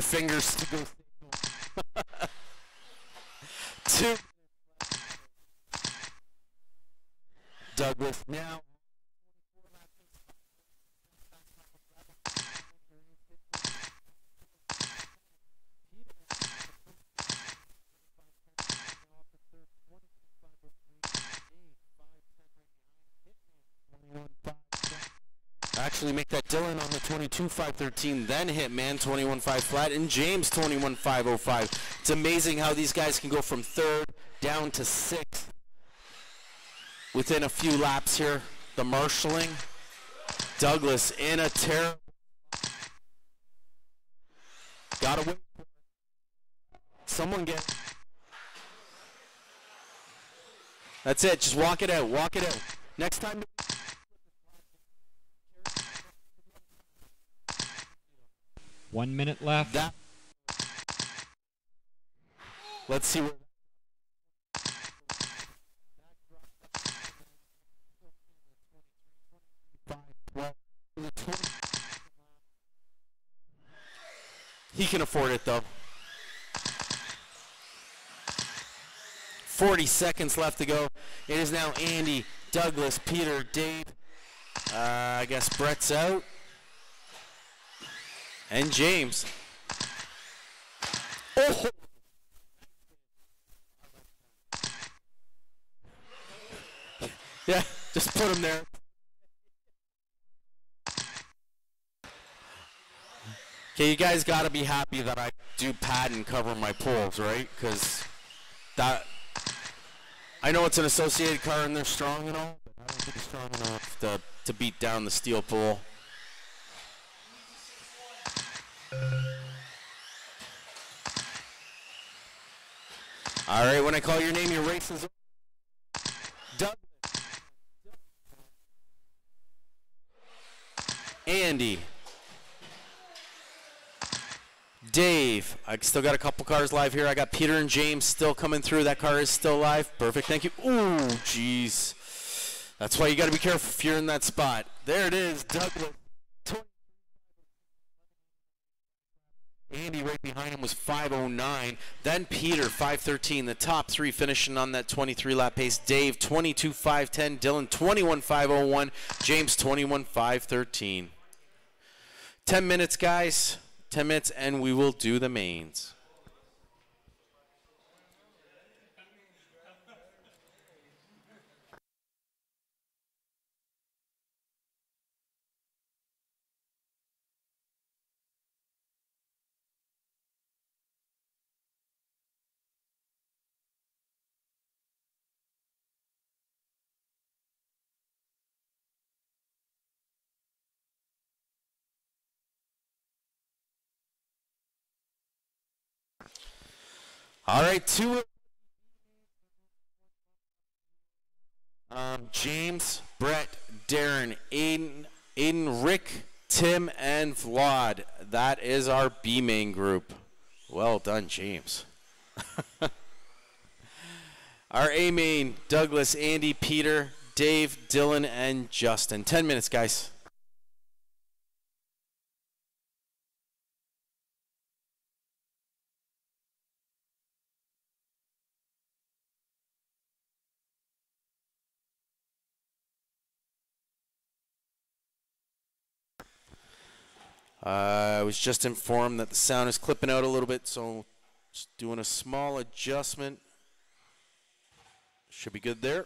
fingers to go. 2. Douglas now. Actually make that Dylan on the 22.513, then Hitman 21.5 flat, and James 21.505. It's amazing how these guys can go from third down to sixth within a few laps here. The marshalling. Douglas in a terrible. Gotta win. Someone get. That's it. Just walk it out. Walk it out. Next time. 1 minute left. That. Let's see what. He can afford it though. 40 seconds left to go. It is now Andy, Douglas, Peter, Dave. I guess Brett's out. And James. Oh! Yeah, just put him there. Okay, you guys got to be happy that I do pad and cover my poles, right? Because that, I know it's an associated car and they're strong and all, but I don't think it's strong enough to beat down the steel pole. All right, when I call your name, your race is over. Douglas. Andy. Dave. I still got a couple cars live here. I got Peter and James still coming through. That car is still live. Perfect. Thank you. Ooh, jeez. That's why you got to be careful if you're in that spot. There it is. Douglas. Andy right behind him was 5:09. Then Peter 5:13. The top three finishing on that 23 lap pace. Dave 22.510. Dylan 21.501. James 21.513. 10 minutes, guys. 10 minutes, and we will do the mains. All right, James, Brett, Darren, Aiden, Rick, Tim, and Vlad. That is our B main group. Well done, James. Our A main, Douglas, Andy, Peter, Dave, Dylan, and Justin. 10 minutes, guys. I was just informed that the sound is clipping out a little bit, so just doing a small adjustment. Should be good there.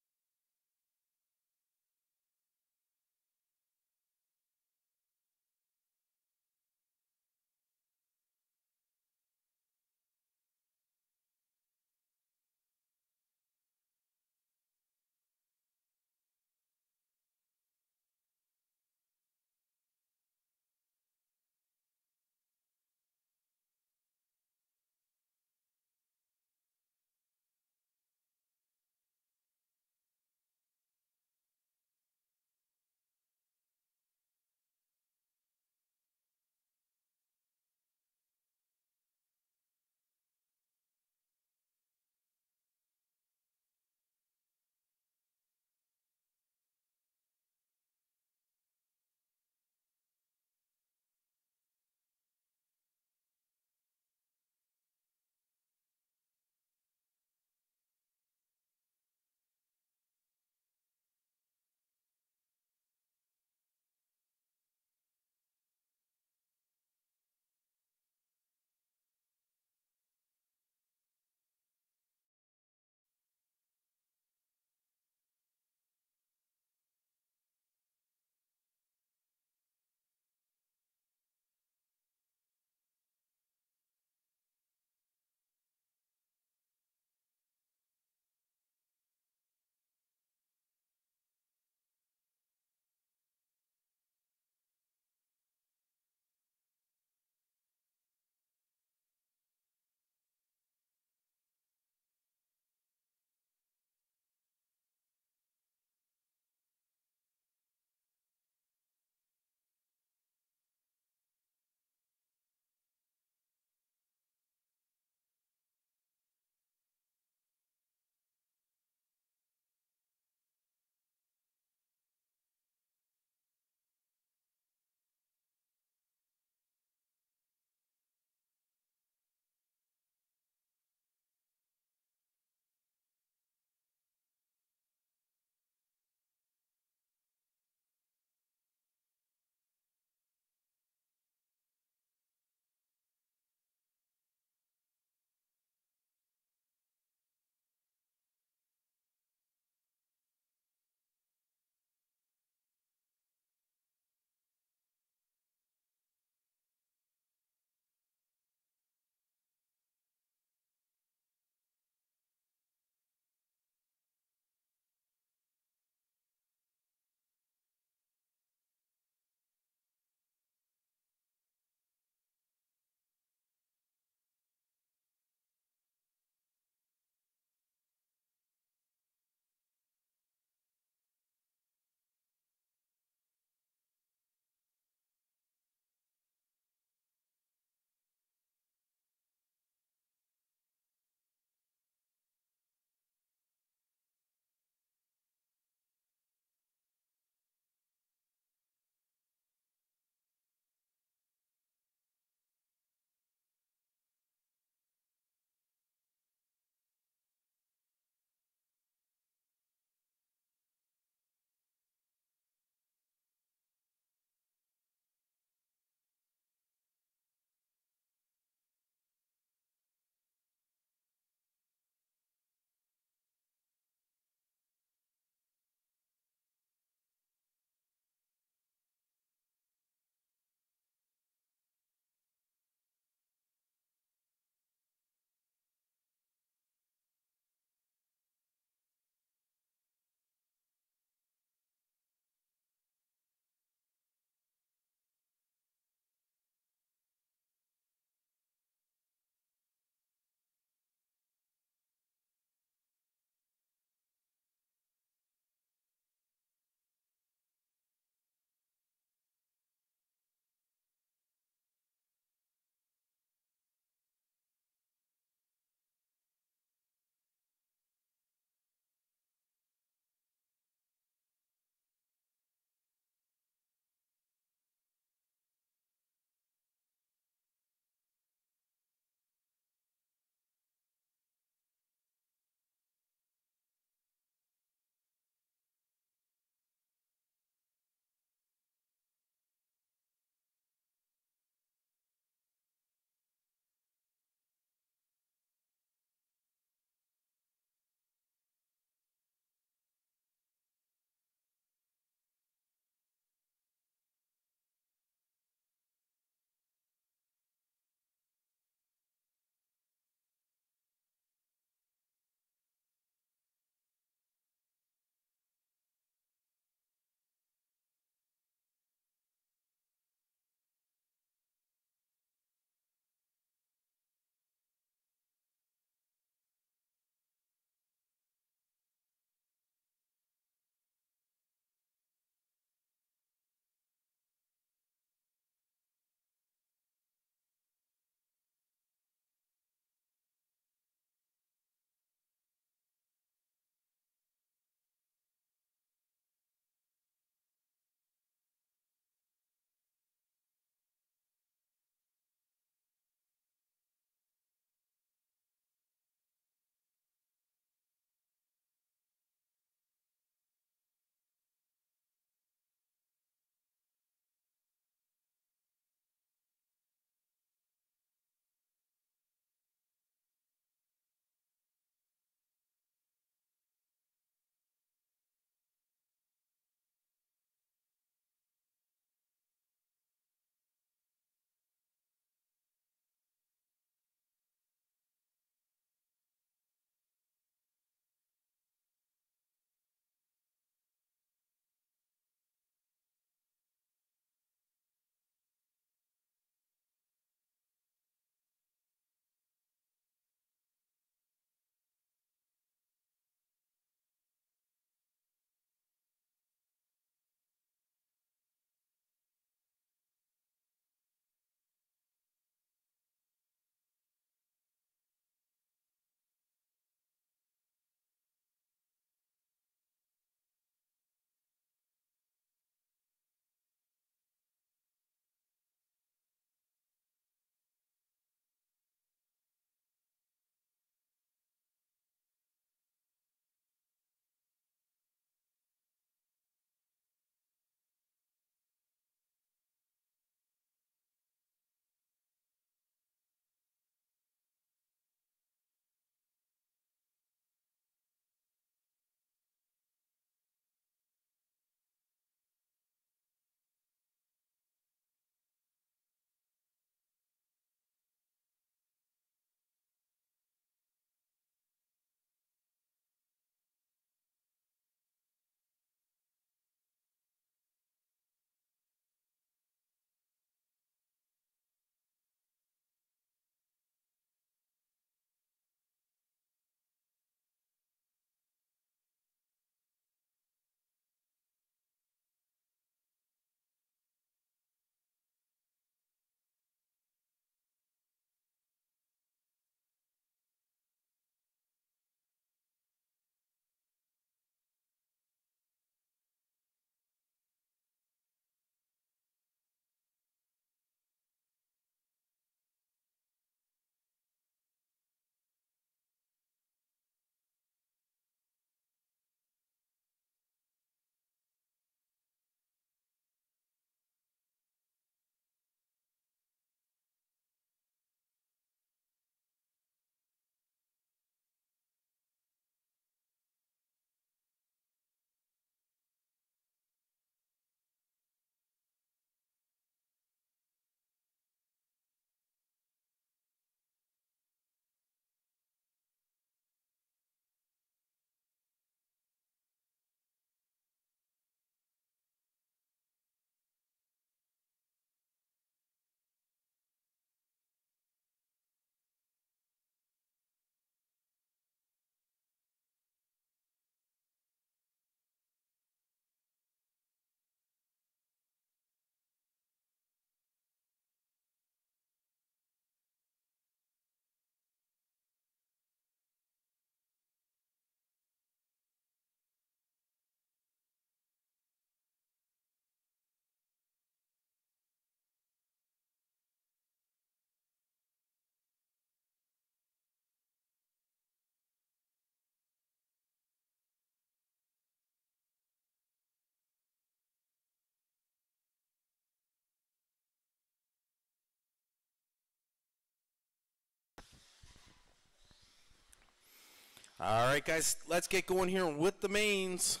All right, guys, let's get going here with the mains.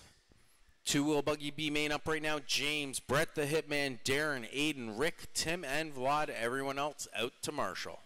Two-wheel buggy B main up right now. James, Brett the Hitman, Darren, Aiden, Rick, Tim, and Vlad. Everyone else out to Marshall.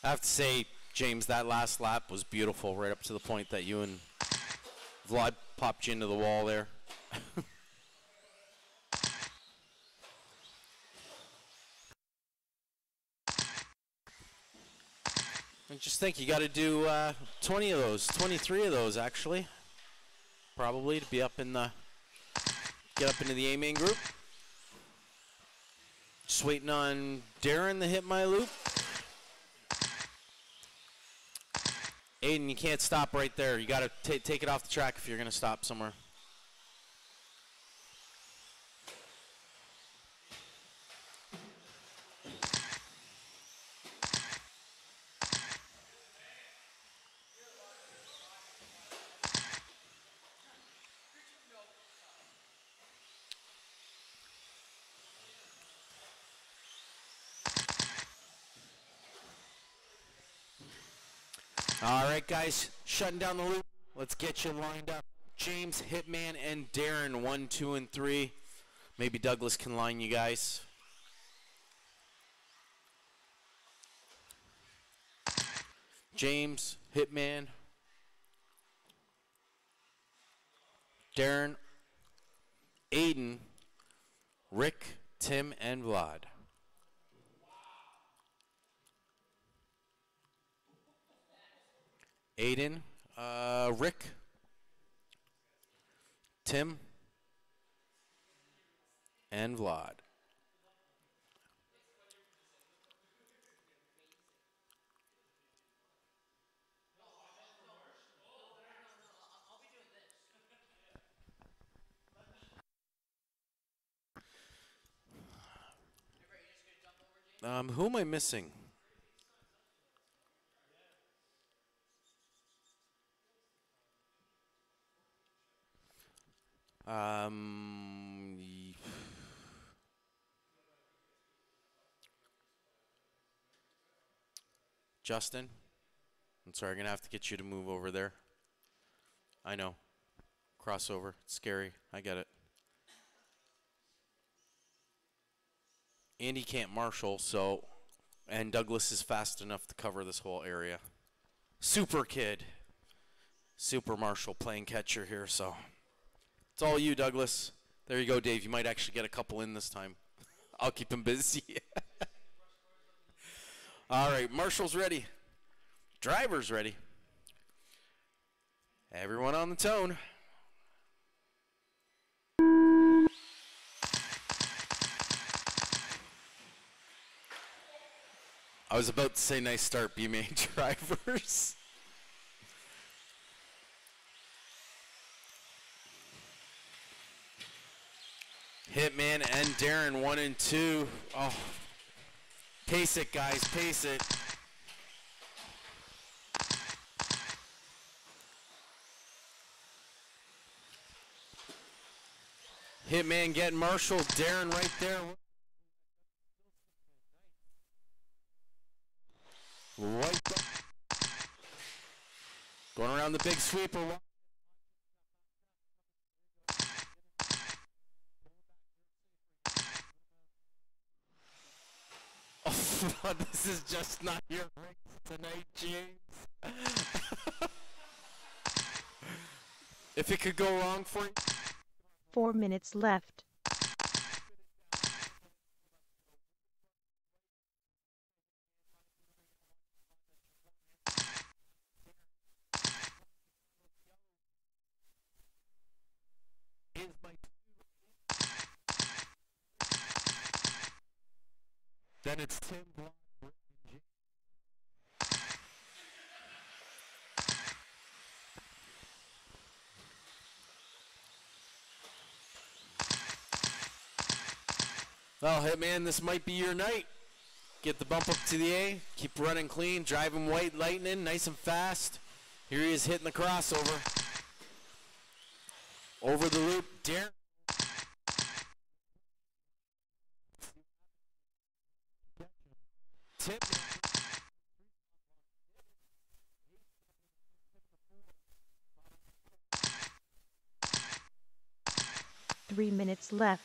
I have to say, James, that last lap was beautiful right up to the point that you and Vlad popped you into the wall there. I just think you got to do 20 of those, 23 of those actually, probably to be up in the, get up into the A main group. Just waiting on Darren to hit my loop. Aiden, you can't stop right there. You got to take it off the track if you're going to stop somewhere. All right, guys, shutting down the loop. Let's get you lined up. James, Hitman, and Darren, 1, 2, and 3. Maybe Douglas can line you guys. James, Hitman, Darren, Aiden, Rick, Tim, and Vlad. Aiden, Rick, Tim, and Vlad. Who am I missing? Justin, I'm sorry, I'm going to have to get you to move over there. I know. Crossover. It's scary. I get it. Andy can't marshal, so, and Douglas is fast enough to cover this whole area. Super kid. Super Marshall playing catcher here, so. It's all you, Douglas. There you go, Dave. You might actually get a couple in this time. I'll keep him busy. All right, Marshall's ready. Driver's ready. Everyone on the tone. I was about to say nice start, B-main drivers. Hitman and Darren, 1 and 2. Oh, pace it, guys, pace it. Hitman getting Marshall. Darren right there. Right there. Going around the big sweeper. Oh, this is just not your race tonight, James. If it could go wrong for you. 4 minutes left. Then it's Tim. Well, Hitman, this might be your night. Get the bump up to the A. Keep running clean. Driving white lightning, nice and fast. Here he is hitting the crossover. Over the loop, Darren. Tip. 3 minutes left.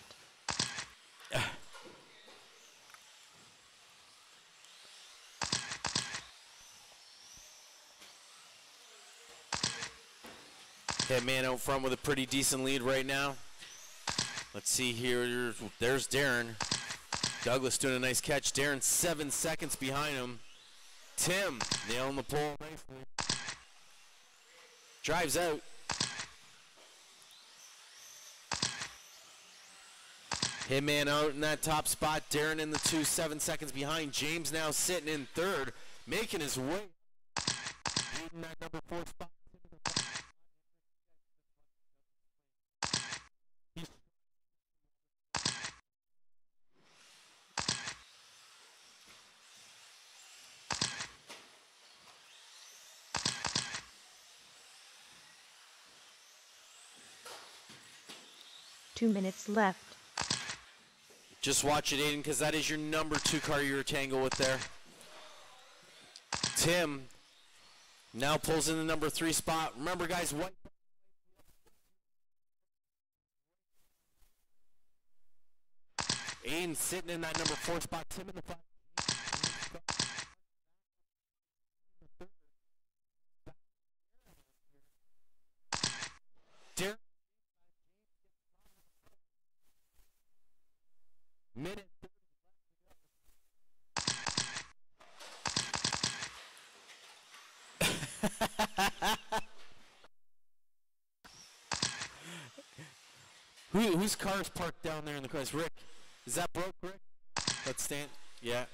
Hitman out front with a pretty decent lead right now. Let's see here. There's Darren. Douglas doing a nice catch. Darren 7 seconds behind him. Tim nailing the pole nicely. Drives out. Hitman out in that top spot. Darren in the 2, 7 seconds behind. James now sitting in third, making his way. In that number 4 spot. 2 minutes left. Just watch it, Aiden, because that is your number 2 car you're tangle with there. Tim now pulls in the number 3 spot. Remember, guys, what? Aiden sitting in that number 4 spot. Tim in the 5. Darren. Minute. Whose car is parked down there in the cross? Rick, is that broke, Rick? Let's stand. Yeah.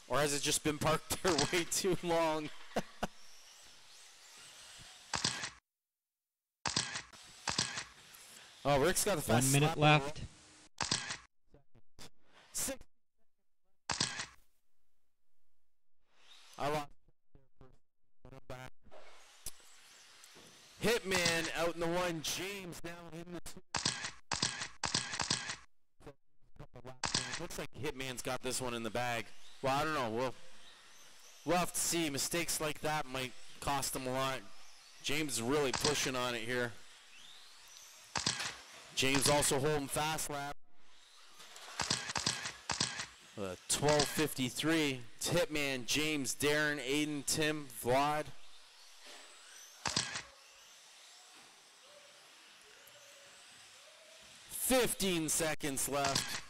Or has it just been parked there way too long? Oh, Rick's got the fast 1 minute left. I lost. But I'm back. Hitman out in the 1. James now in the 2. Looks like Hitman's got this one in the bag. Well, I don't know. We'll have to see. Mistakes like that might cost him a lot. James is really pushing on it here. James also holding fast lap. 12:53. It's Hitman, James, Darren, Aiden, Tim, Vlad. $15 seconds left.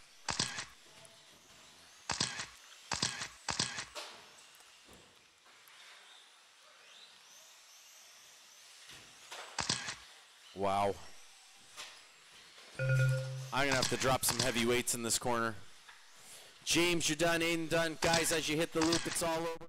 Wow. I'm going to have to drop some heavy weights in this corner. James, you're done. Aiden, done. Guys, as you hit the loop, it's all over.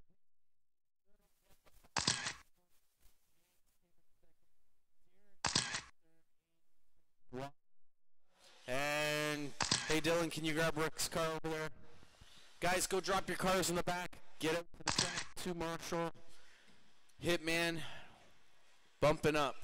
And, hey, Dylan, can you grab Rick's car over there? Guys, go drop your cars in the back. Get up to the track to Marshall. Hitman, bumping up.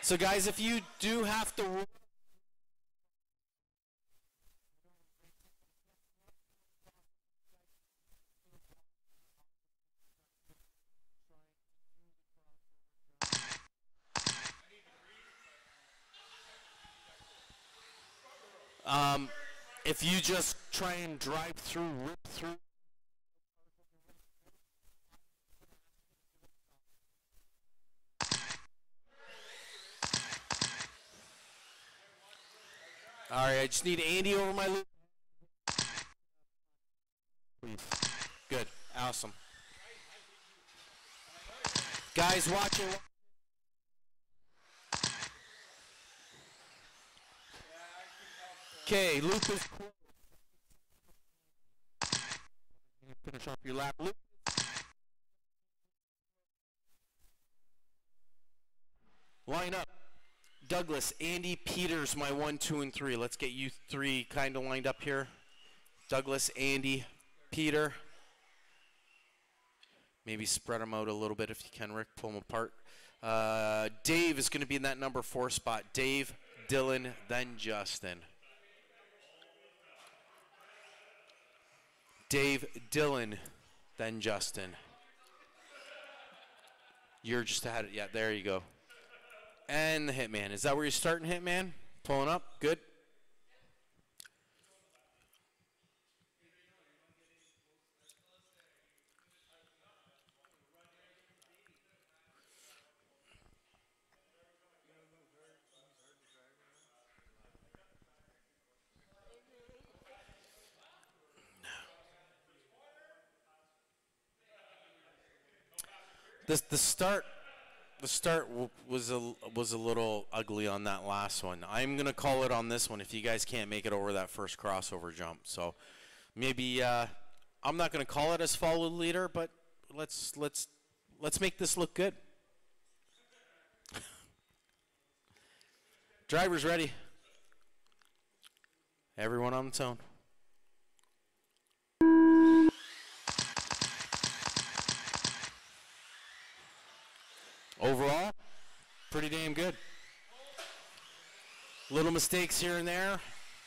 So guys, if you do have to if you just try and drive through, rip through. All right, I just need Andy over my loop. Please. Good. Awesome. Guys watching. Okay, loop is closed. Finish off your lap. Loop. Line up. Douglas, Andy, Peters, my 1, 2, and 3. Let's get you three kind of lined up here. Douglas, Andy, Peter. Maybe spread them out a little bit if you can, Rick. Pull them apart. Dave is going to be in that number 4 spot. Dave, Dylan, then Justin. Dave, Dylan, then Justin. You're just ahead. Yeah, there you go. And the Hitman. Is that where you're starting, Hitman? Pulling up. Good. The start was a little ugly on that last one. I'm gonna call it on this one if you guys can't make it over that first crossover jump. So maybe I'm not gonna call it as follow leader, but let's make this look good. Drivers ready. Everyone on its own. Overall, pretty damn good. Little mistakes here and there.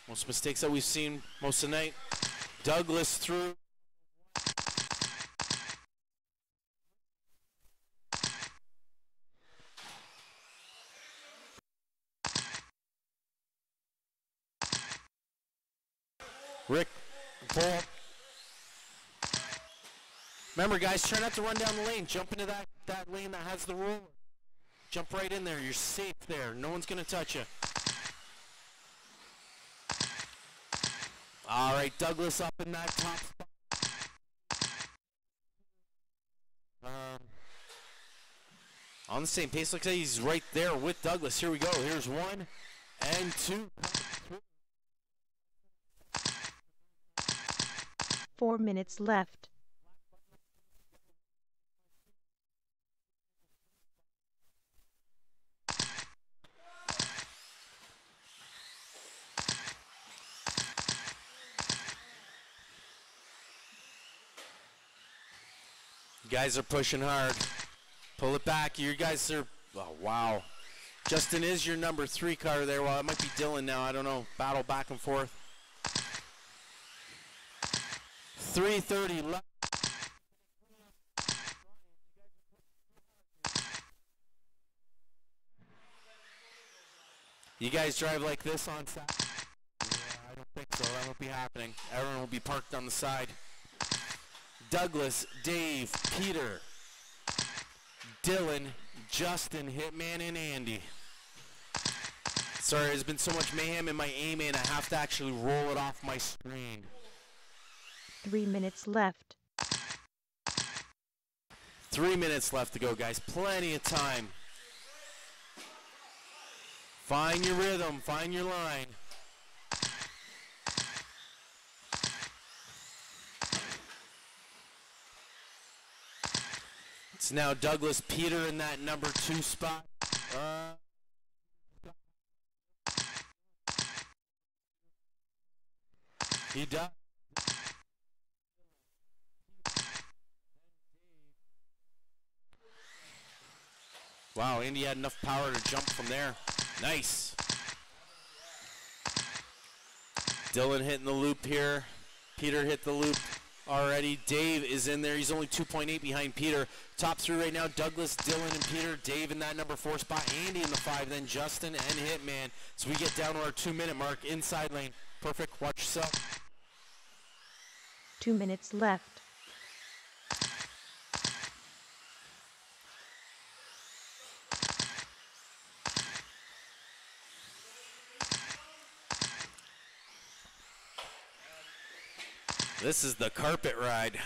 Most mistakes that we've seen most of the night. Douglas through. Rick, pull. Remember, guys, try not to run down the lane. Jump into that lane that has the roller. Jump right in there. You're safe there. No one's going to touch you. All right, Douglas up in that top spot. On the same pace. Looks like he's right there with Douglas. Here we go. Here's 1 and 2. 4 minutes left. You guys are pushing hard. Pull it back. You guys are, oh, wow. Justin is your number 3 car there. Well, it might be Dylan now. I don't know. Battle back and forth. 3:30 left. You guys drive like this on Saturday? Yeah, I don't think so. That won't be happening. Everyone will be parked on the side. Douglas, Dave, Peter, Dylan, Justin, Hitman, and Andy. Sorry, there's been so much mayhem in my aim and I have to actually roll it off my screen. 3 minutes left. 3 minutes left to go, guys. Plenty of time. Find your rhythm. Find your line. It's now Douglas Peter in that number 2 spot. He does. Wow, Andy had enough power to jump from there. Nice. Dylan hitting the loop here. Peter hit the loop already. Dave is in there. He's only 2.8 behind Peter. Top three right now, Douglas, Dylan, and Peter. Dave in that number 4 spot. Andy in the 5, then Justin and Hitman. So we get down to our 2-minute mark. Inside lane. Perfect. Watch yourself. 2 minutes left. This is the carpet ride.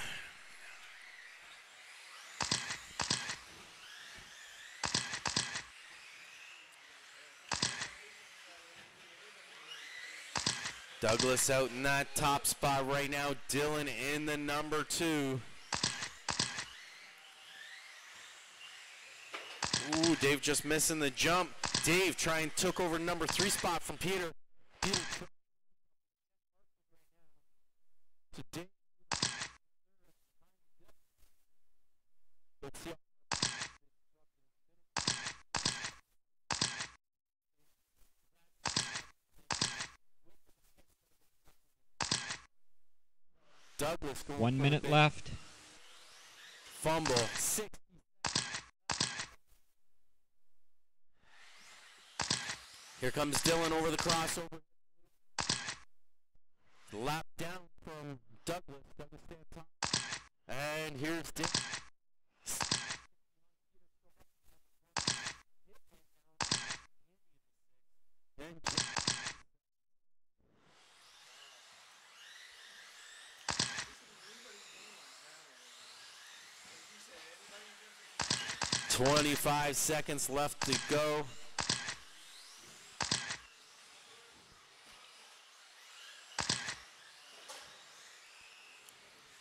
Douglas out in that top spot right now. Dylan in the number 2. Ooh, Dave just missing the jump. Dave took over number 3 spot from Peter. Peter Dave. Let's see. Douglas going 1 minute left. Fumble. 6. Here comes Dylan over the crossover. Lap down from Douglas. Douglas stand top. And here's Dylan. 25 seconds left to go.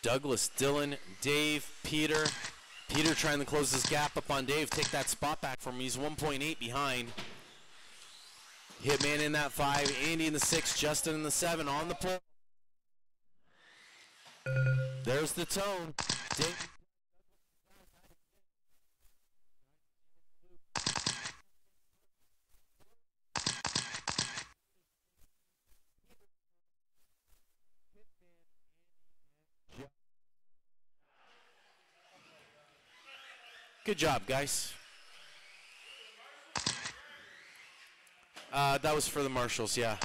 Douglas, Dylan, Dave, Peter. Peter trying to close this gap up on Dave. Take that spot back from him. He's 1.8 behind. Hitman in that 5. Andy in the 6. Justin in the 7. On the pole. There's the tone. Dave. 'Good job, guys. That was for the marshals, yeah.